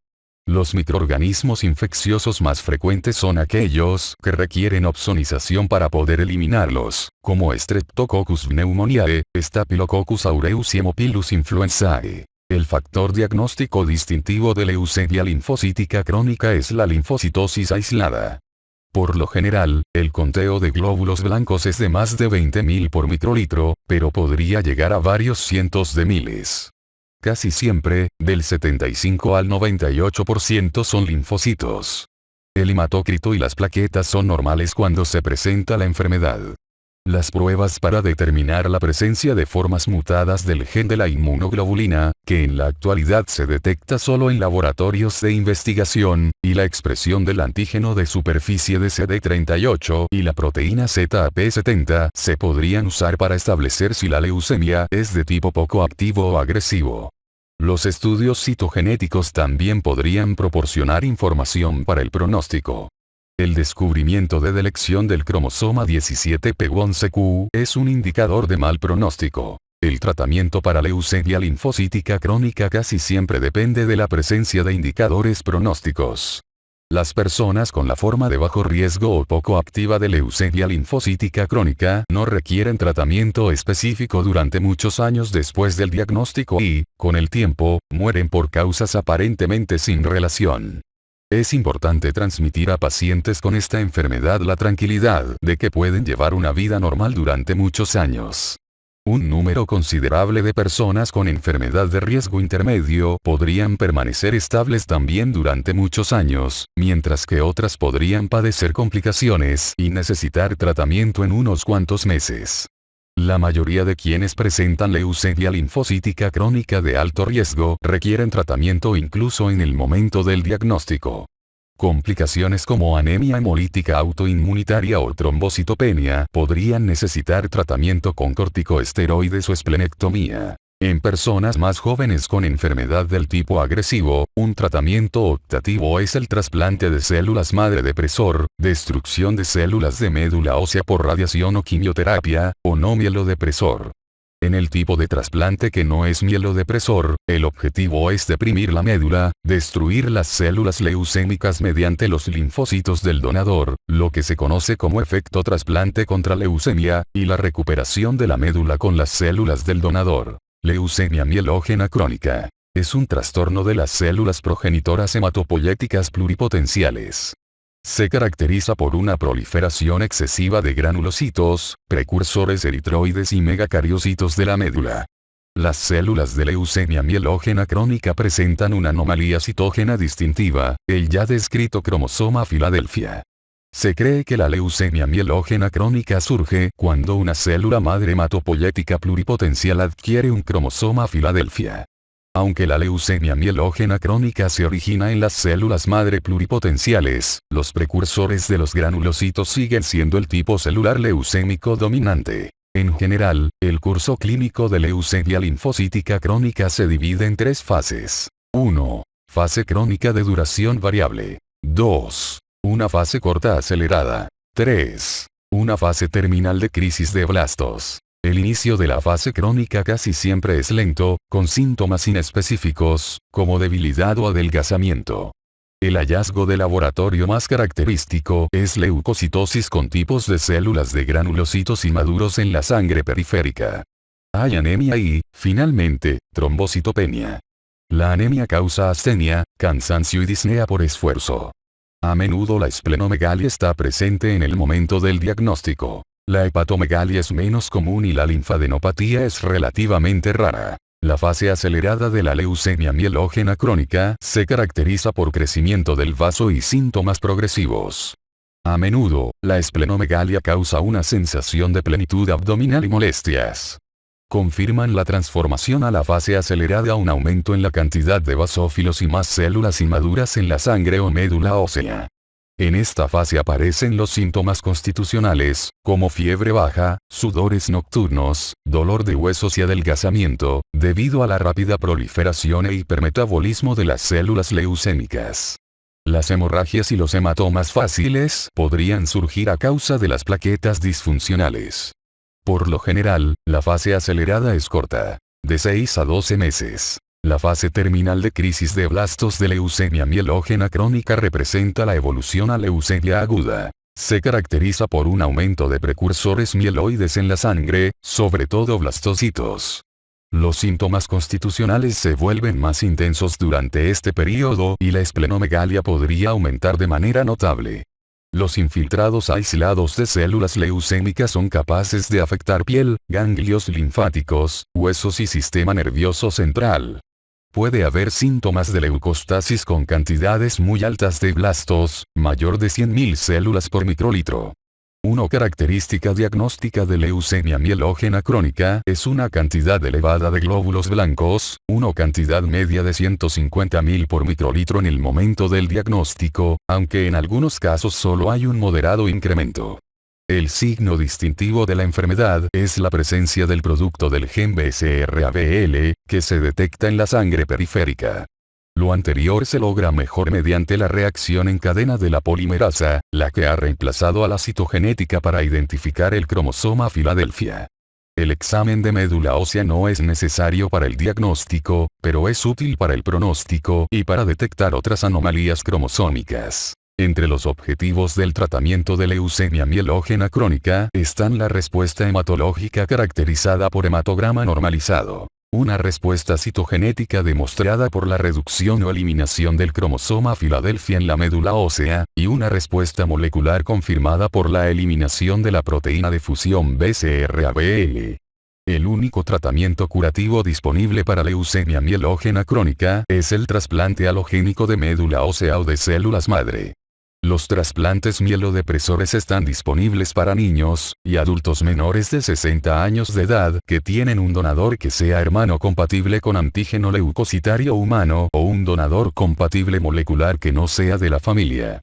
Los microorganismos infecciosos más frecuentes son aquellos que requieren opsonización para poder eliminarlos, como Streptococcus pneumoniae, Staphylococcus aureus y Haemophilus influenzae. El factor diagnóstico distintivo de leucemia linfocítica crónica es la linfocitosis aislada. Por lo general, el conteo de glóbulos blancos es de más de 20.000 por microlitro, pero podría llegar a varios cientos de miles. Casi siempre, del 75 al 98% son linfocitos. El hematócrito y las plaquetas son normales cuando se presenta la enfermedad. Las pruebas para determinar la presencia de formas mutadas del gen de la inmunoglobulina, que en la actualidad se detecta solo en laboratorios de investigación, y la expresión del antígeno de superficie de CD38 y la proteína ZAP70 se podrían usar para establecer si la leucemia es de tipo poco activo o agresivo. Los estudios citogenéticos también podrían proporcionar información para el pronóstico. El descubrimiento de delección del cromosoma 17p11q es un indicador de mal pronóstico. El tratamiento para leucemia linfocítica crónica casi siempre depende de la presencia de indicadores pronósticos. Las personas con la forma de bajo riesgo o poco activa de leucemia linfocítica crónica no requieren tratamiento específico durante muchos años después del diagnóstico y, con el tiempo, mueren por causas aparentemente sin relación. Es importante transmitir a pacientes con esta enfermedad la tranquilidad de que pueden llevar una vida normal durante muchos años. Un número considerable de personas con enfermedad de riesgo intermedio podrían permanecer estables también durante muchos años, mientras que otras podrían padecer complicaciones y necesitar tratamiento en unos cuantos meses. La mayoría de quienes presentan leucemia linfocítica crónica de alto riesgo requieren tratamiento incluso en el momento del diagnóstico. Complicaciones como anemia hemolítica autoinmunitaria o trombocitopenia podrían necesitar tratamiento con corticoesteroides o esplenectomía. En personas más jóvenes con enfermedad del tipo agresivo, un tratamiento optativo es el trasplante de células madre depresor, destrucción de células de médula ósea por radiación o quimioterapia, o no mielodepresor. En el tipo de trasplante que no es mielodepresor, el objetivo es deprimir la médula, destruir las células leucémicas mediante los linfocitos del donador, lo que se conoce como efecto trasplante contra leucemia, y la recuperación de la médula con las células del donador. Leucemia mielógena crónica. Es un trastorno de las células progenitoras hematopoyéticas pluripotenciales. Se caracteriza por una proliferación excesiva de granulocitos, precursores eritroides y megacariocitos de la médula. Las células de leucemia mielógena crónica presentan una anomalía citógena distintiva, el ya descrito cromosoma Filadelfia. Se cree que la leucemia mielógena crónica surge cuando una célula madre hematopoyética pluripotencial adquiere un cromosoma Filadelfia. Aunque la leucemia mielógena crónica se origina en las células madre pluripotenciales, los precursores de los granulocitos siguen siendo el tipo celular leucémico dominante. En general, el curso clínico de leucemia linfocítica crónica se divide en 3 fases. 1. Fase crónica de duración variable. 2. Una fase corta acelerada. 3. Una fase terminal de crisis de blastos. El inicio de la fase crónica casi siempre es lento, con síntomas inespecíficos, como debilidad o adelgazamiento. El hallazgo de laboratorio más característico es leucocitosis con tipos de células de granulocitos inmaduros en la sangre periférica. Hay anemia y, finalmente, trombocitopenia. La anemia causa astenia, cansancio y disnea por esfuerzo. A menudo la esplenomegalia está presente en el momento del diagnóstico. La hepatomegalia es menos común y la linfadenopatía es relativamente rara. La fase acelerada de la leucemia mielógena crónica se caracteriza por crecimiento del vaso y síntomas progresivos. A menudo, la esplenomegalia causa una sensación de plenitud abdominal y molestias. Confirman la transformación a la fase acelerada un aumento en la cantidad de basófilos y más células inmaduras en la sangre o médula ósea. En esta fase aparecen los síntomas constitucionales, como fiebre baja, sudores nocturnos, dolor de huesos y adelgazamiento, debido a la rápida proliferación e hipermetabolismo de las células leucémicas. Las hemorragias y los hematomas fáciles podrían surgir a causa de las plaquetas disfuncionales. Por lo general, la fase acelerada es corta, de 6 a 12 meses. La fase terminal de crisis de blastos de leucemia mielógena crónica representa la evolución a leucemia aguda. Se caracteriza por un aumento de precursores mieloides en la sangre, sobre todo blastocitos. Los síntomas constitucionales se vuelven más intensos durante este periodo y la esplenomegalia podría aumentar de manera notable. Los infiltrados aislados de células leucémicas son capaces de afectar piel, ganglios linfáticos, huesos y sistema nervioso central. Puede haber síntomas de leucostasis con cantidades muy altas de blastos, mayor de 100.000 células por microlitro. Una característica diagnóstica de leucemia mielógena crónica es una cantidad elevada de glóbulos blancos, una cantidad media de 150.000 por microlitro en el momento del diagnóstico, aunque en algunos casos solo hay un moderado incremento. El signo distintivo de la enfermedad es la presencia del producto del gen BCR-ABL, que se detecta en la sangre periférica. Lo anterior se logra mejor mediante la reacción en cadena de la polimerasa, la que ha reemplazado a la citogenética para identificar el cromosoma Filadelfia. El examen de médula ósea no es necesario para el diagnóstico, pero es útil para el pronóstico y para detectar otras anomalías cromosómicas. Entre los objetivos del tratamiento de leucemia mielógena crónica están la respuesta hematológica caracterizada por hematograma normalizado, una respuesta citogenética demostrada por la reducción o eliminación del cromosoma Filadelfia en la médula ósea, y una respuesta molecular confirmada por la eliminación de la proteína de fusión BCR-ABL. El único tratamiento curativo disponible para leucemia mielógena crónica es el trasplante alogénico de médula ósea o de células madre. Los trasplantes mielodepresores están disponibles para niños y adultos menores de 60 años de edad que tienen un donador que sea hermano compatible con antígeno leucocitario humano o un donador compatible molecular que no sea de la familia.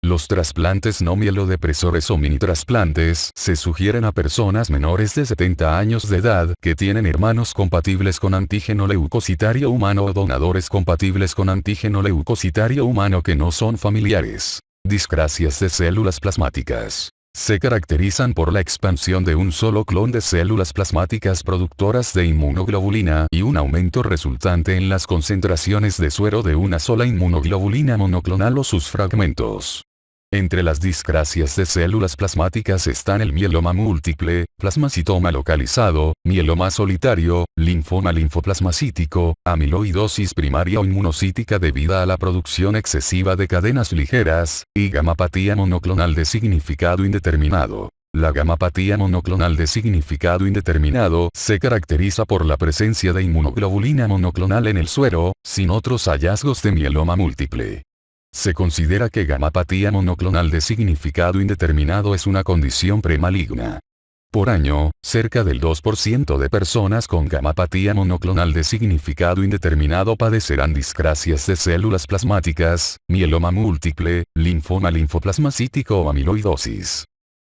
Los trasplantes no mielodepresores o mini-trasplantes se sugieren a personas menores de 70 años de edad que tienen hermanos compatibles con antígeno leucocitario humano o donadores compatibles con antígeno leucocitario humano que no son familiares. Discrasias de células plasmáticas. Se caracterizan por la expansión de un solo clon de células plasmáticas productoras de inmunoglobulina y un aumento resultante en las concentraciones de suero de una sola inmunoglobulina monoclonal o sus fragmentos. Entre las discrasias de células plasmáticas están el mieloma múltiple, plasmacitoma localizado, mieloma solitario, linfoma linfoplasmacítico, amiloidosis primaria o inmunocítica debida a la producción excesiva de cadenas ligeras, y gamapatía monoclonal de significado indeterminado. La gamapatía monoclonal de significado indeterminado se caracteriza por la presencia de inmunoglobulina monoclonal en el suero, sin otros hallazgos de mieloma múltiple. Se considera que gamapatía monoclonal de significado indeterminado es una condición premaligna. Por año, cerca del 2% de personas con gamapatía monoclonal de significado indeterminado padecerán discrasias de células plasmáticas, mieloma múltiple, linfoma linfoplasmacítico o amiloidosis.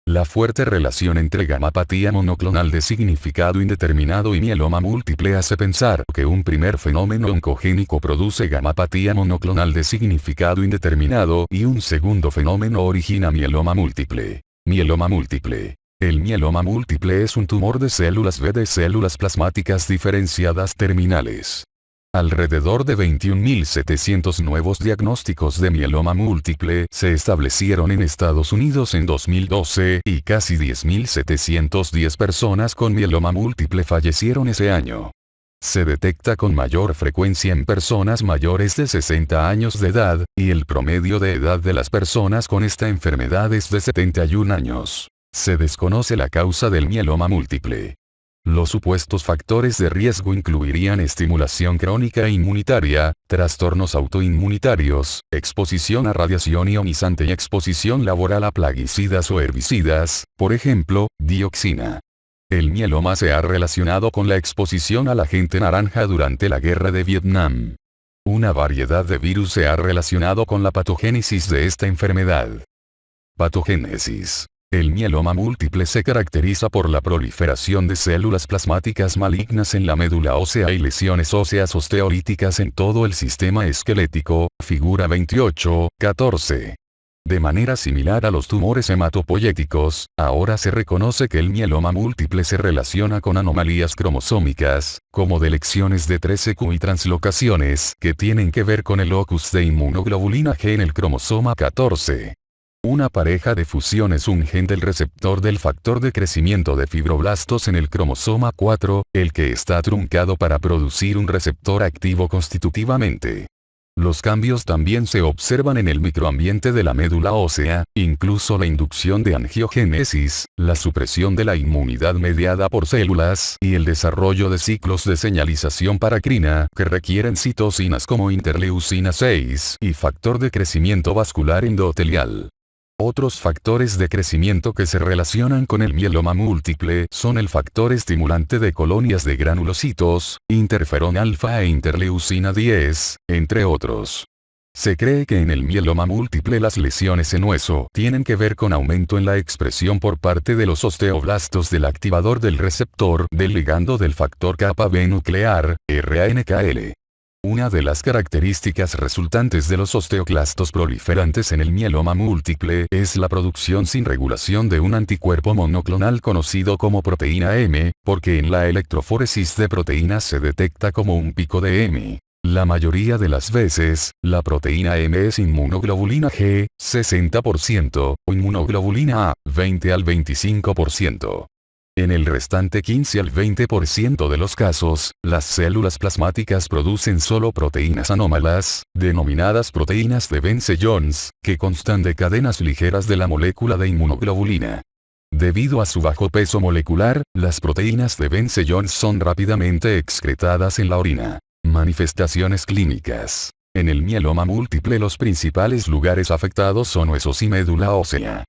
La fuerte relación entre gamapatía monoclonal de significado indeterminado y mieloma múltiple hace pensar que un primer fenómeno oncogénico produce gamapatía monoclonal de significado indeterminado y un segundo fenómeno origina mieloma múltiple. Mieloma múltiple. El mieloma múltiple es un tumor de células B de células plasmáticas diferenciadas terminales. Alrededor de 21.700 nuevos diagnósticos de mieloma múltiple se establecieron en Estados Unidos en 2012 y casi 10.710 personas con mieloma múltiple fallecieron ese año. Se detecta con mayor frecuencia en personas mayores de 60 años de edad, y el promedio de edad de las personas con esta enfermedad es de 71 años. Se desconoce la causa del mieloma múltiple. Los supuestos factores de riesgo incluirían estimulación crónica e inmunitaria, trastornos autoinmunitarios, exposición a radiación ionizante y exposición laboral a plaguicidas o herbicidas, por ejemplo, dioxina. El mieloma se ha relacionado con la exposición al agente naranja durante la guerra de Vietnam. Una variedad de virus se ha relacionado con la patogénesis de esta enfermedad. Patogénesis. El mieloma múltiple se caracteriza por la proliferación de células plasmáticas malignas en la médula ósea y lesiones óseas osteolíticas en todo el sistema esquelético, figura 28.14. De manera similar a los tumores hematopoyéticos, ahora se reconoce que el mieloma múltiple se relaciona con anomalías cromosómicas, como delecciones de 13q y translocaciones que tienen que ver con el locus de inmunoglobulina G en el cromosoma 14. Una pareja de fusión es un gen del receptor del factor de crecimiento de fibroblastos en el cromosoma 4, el que está truncado para producir un receptor activo constitutivamente. Los cambios también se observan en el microambiente de la médula ósea, incluso la inducción de angiogénesis, la supresión de la inmunidad mediada por células y el desarrollo de ciclos de señalización paracrina que requieren citocinas como interleucina 6 y factor de crecimiento vascular endotelial. Otros factores de crecimiento que se relacionan con el mieloma múltiple son el factor estimulante de colonias de granulocitos, interferón alfa e interleucina 10, entre otros. Se cree que en el mieloma múltiple las lesiones en hueso tienen que ver con aumento en la expresión por parte de los osteoblastos del activador del receptor del ligando del factor kappa B nuclear, RANKL. Una de las características resultantes de los osteoclastos proliferantes en el mieloma múltiple es la producción sin regulación de un anticuerpo monoclonal conocido como proteína M, porque en la electroforesis de proteínas se detecta como un pico de M. La mayoría de las veces, la proteína M es inmunoglobulina G, 60%, o inmunoglobulina A, 20 al 25%. En el restante 15 al 20% de los casos, las células plasmáticas producen solo proteínas anómalas, denominadas proteínas de Bence-Jones, que constan de cadenas ligeras de la molécula de inmunoglobulina. Debido a su bajo peso molecular, las proteínas de Bence-Jones son rápidamente excretadas en la orina. Manifestaciones clínicas. En el mieloma múltiple los principales lugares afectados son huesos y médula ósea.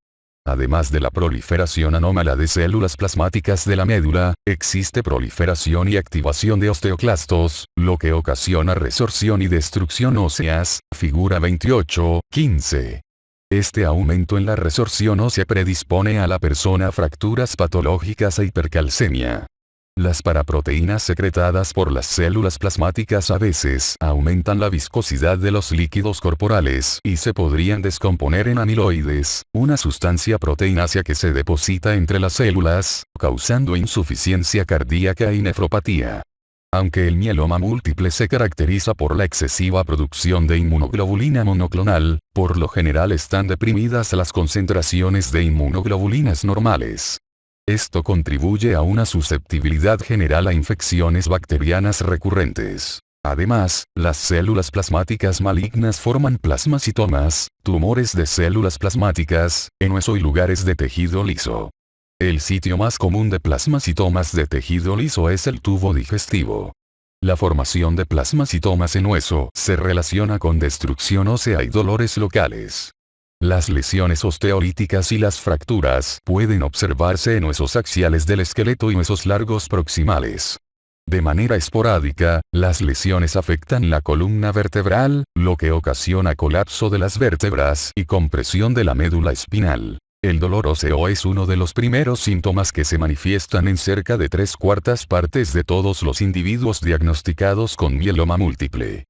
Además de la proliferación anómala de células plasmáticas de la médula, existe proliferación y activación de osteoclastos, lo que ocasiona resorción y destrucción óseas, figura 28.15. Este aumento en la resorción ósea predispone a la persona a fracturas patológicas e hipercalcemia. Las paraproteínas secretadas por las células plasmáticas a veces aumentan la viscosidad de los líquidos corporales y se podrían descomponer en amiloides, una sustancia proteinácea que se deposita entre las células, causando insuficiencia cardíaca y nefropatía. Aunque el mieloma múltiple se caracteriza por la excesiva producción de inmunoglobulina monoclonal, por lo general están deprimidas las concentraciones de inmunoglobulinas normales. Esto contribuye a una susceptibilidad general a infecciones bacterianas recurrentes. Además, las células plasmáticas malignas forman plasmacitomas, tumores de células plasmáticas, en hueso y lugares de tejido liso. El sitio más común de plasmacitomas de tejido liso es el tubo digestivo. La formación de plasmacitomas en hueso se relaciona con destrucción ósea y dolores locales. Las lesiones osteolíticas y las fracturas pueden observarse en huesos axiales del esqueleto y huesos largos proximales. De manera esporádica, las lesiones afectan la columna vertebral, lo que ocasiona colapso de las vértebras y compresión de la médula espinal. El dolor óseo es uno de los primeros síntomas que se manifiestan en cerca de 3/4 partes de todos los individuos diagnosticados con mieloma múltiple.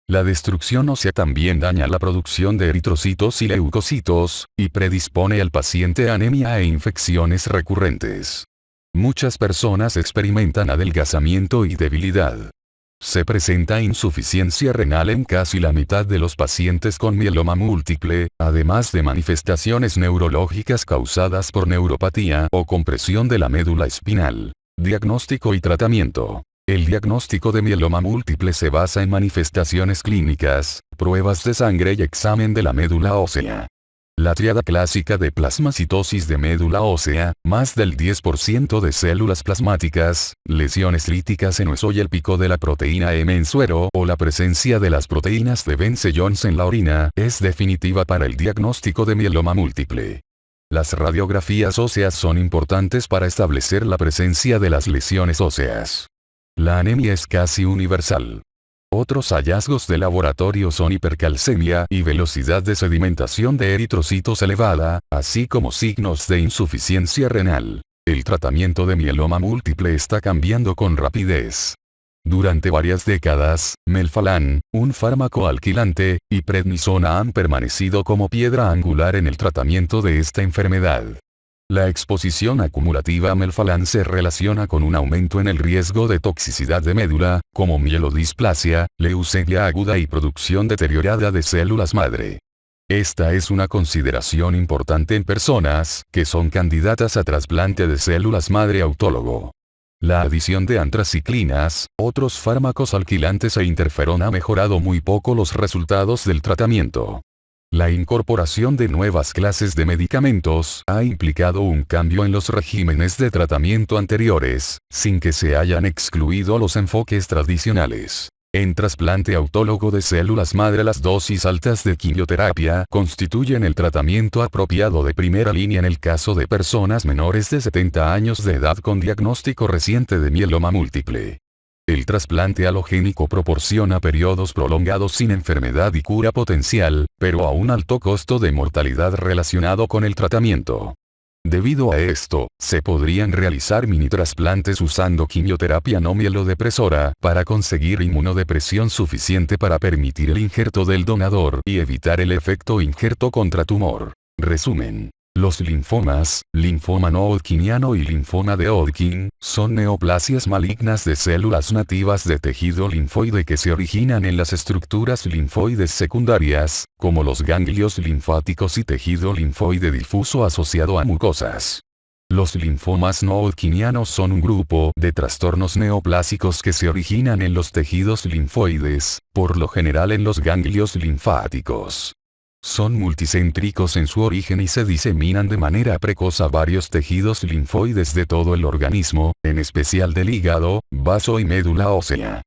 La destrucción ósea también daña la producción de eritrocitos y leucocitos, y predispone al paciente a anemia e infecciones recurrentes. Muchas personas experimentan adelgazamiento y debilidad. Se presenta insuficiencia renal en casi la mitad de los pacientes con mieloma múltiple, además de manifestaciones neurológicas causadas por neuropatía o compresión de la médula espinal. Diagnóstico y tratamiento. El diagnóstico de mieloma múltiple se basa en manifestaciones clínicas, pruebas de sangre y examen de la médula ósea. La triada clásica de plasmacitosis de médula ósea, más del 10% de células plasmáticas, lesiones líticas en hueso y el pico de la proteína M en suero o la presencia de las proteínas de Vence-Jones en la orina, es definitiva para el diagnóstico de mieloma múltiple. Las radiografías óseas son importantes para establecer la presencia de las lesiones óseas. La anemia es casi universal. Otros hallazgos de laboratorio son hipercalcemia y velocidad de sedimentación de eritrocitos elevada, así como signos de insuficiencia renal. El tratamiento de mieloma múltiple está cambiando con rapidez. Durante varias décadas, melphalan, un fármaco alquilante, y prednisona han permanecido como piedra angular en el tratamiento de esta enfermedad. La exposición acumulativa a melphalan se relaciona con un aumento en el riesgo de toxicidad de médula, como mielodisplasia, leucemia aguda y producción deteriorada de células madre. Esta es una consideración importante en personas que son candidatas a trasplante de células madre autólogo. La adición de antraciclinas, otros fármacos alquilantes e interferón ha mejorado muy poco los resultados del tratamiento. La incorporación de nuevas clases de medicamentos ha implicado un cambio en los regímenes de tratamiento anteriores, sin que se hayan excluido los enfoques tradicionales. En trasplante autólogo de células madre, las dosis altas de quimioterapia constituyen el tratamiento apropiado de primera línea en el caso de personas menores de 70 años de edad con diagnóstico reciente de mieloma múltiple. El trasplante halogénico proporciona periodos prolongados sin enfermedad y cura potencial, pero a un alto costo de mortalidad relacionado con el tratamiento. Debido a esto, se podrían realizar mini trasplantes usando quimioterapia no mielodepresora para conseguir inmunodepresión suficiente para permitir el injerto del donador y evitar el efecto injerto contra tumor. Resumen. Los linfomas, linfoma no hodgkiniano y linfoma de Hodgkin, son neoplasias malignas de células nativas de tejido linfoide que se originan en las estructuras linfoides secundarias, como los ganglios linfáticos y tejido linfoide difuso asociado a mucosas. Los linfomas no hodgkinianos son un grupo de trastornos neoplásicos que se originan en los tejidos linfoides, por lo general en los ganglios linfáticos. Son multicéntricos en su origen y se diseminan de manera precoz a varios tejidos linfoides de todo el organismo, en especial del hígado, vaso y médula ósea.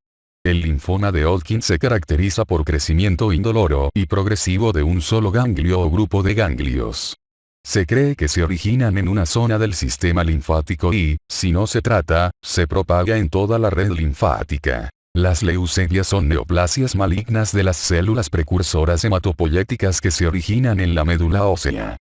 El linfoma de Hodgkin se caracteriza por crecimiento indoloro y progresivo de un solo ganglio o grupo de ganglios. Se cree que se originan en una zona del sistema linfático y, si no se trata, se propaga en toda la red linfática. Las leucemias son neoplasias malignas de las células precursoras hematopoyéticas que se originan en la médula ósea.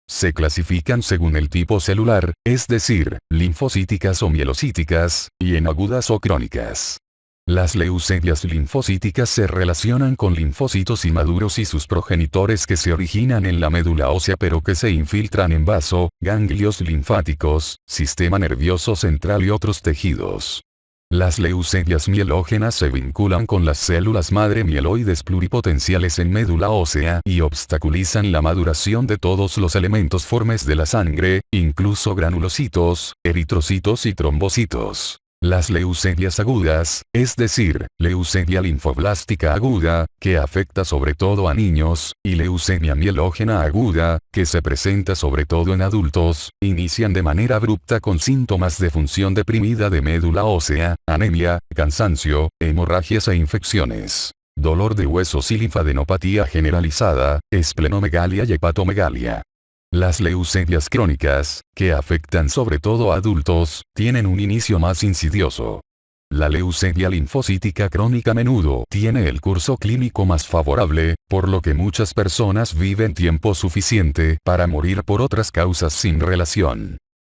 Se clasifican según el tipo celular, es decir, linfocíticas o mielocíticas, y en agudas o crónicas. Las leucemias linfocíticas se relacionan con linfocitos inmaduros y sus progenitores que se originan en la médula ósea pero que se infiltran en vaso, ganglios linfáticos, sistema nervioso central y otros tejidos. Las leucemias mielógenas se vinculan con las células madre mieloides pluripotenciales en médula ósea y obstaculizan la maduración de todos los elementos formes de la sangre, incluso granulocitos, eritrocitos y trombocitos. Las leucemias agudas, es decir, leucemia linfoblástica aguda, que afecta sobre todo a niños, y leucemia mielógena aguda, que se presenta sobre todo en adultos, inician de manera abrupta con síntomas de función deprimida de médula ósea, anemia, cansancio, hemorragias e infecciones. dolor de huesos y linfadenopatía generalizada, esplenomegalia y hepatomegalia. Las leucemias crónicas, que afectan sobre todo a adultos, tienen un inicio más insidioso. La leucemia linfocítica crónica a menudo tiene el curso clínico más favorable, por lo que muchas personas viven tiempo suficiente para morir por otras causas sin relación.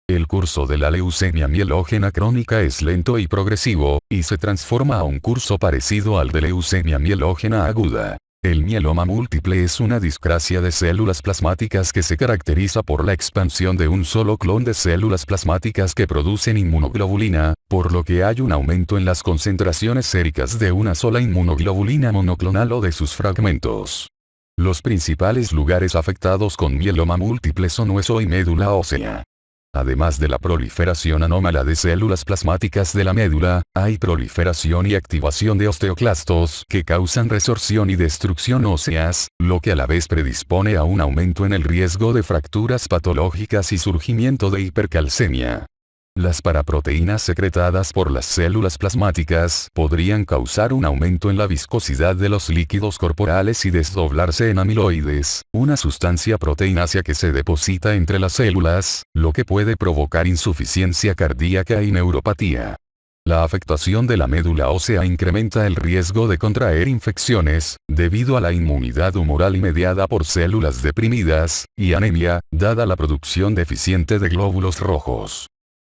El curso de la leucemia mielógena crónica es lento y progresivo, y se transforma a un curso parecido al de leucemia mielógena aguda. El mieloma múltiple es una discrasia de células plasmáticas que se caracteriza por la expansión de un solo clon de células plasmáticas que producen inmunoglobulina, por lo que hay un aumento en las concentraciones séricas de una sola inmunoglobulina monoclonal o de sus fragmentos. Los principales lugares afectados con mieloma múltiple son hueso y médula ósea. Además de la proliferación anómala de células plasmáticas de la médula, hay proliferación y activación de osteoclastos que causan resorción y destrucción óseas, lo que a la vez predispone a un aumento en el riesgo de fracturas patológicas y surgimiento de hipercalcemia. Las paraproteínas secretadas por las células plasmáticas podrían causar un aumento en la viscosidad de los líquidos corporales y desdoblarse en amiloides, una sustancia proteinácea que se deposita entre las células, lo que puede provocar insuficiencia cardíaca y neuropatía. La afectación de la médula ósea incrementa el riesgo de contraer infecciones, debido a la inmunidad humoral mediada por células deprimidas, y anemia, dada la producción deficiente de glóbulos rojos.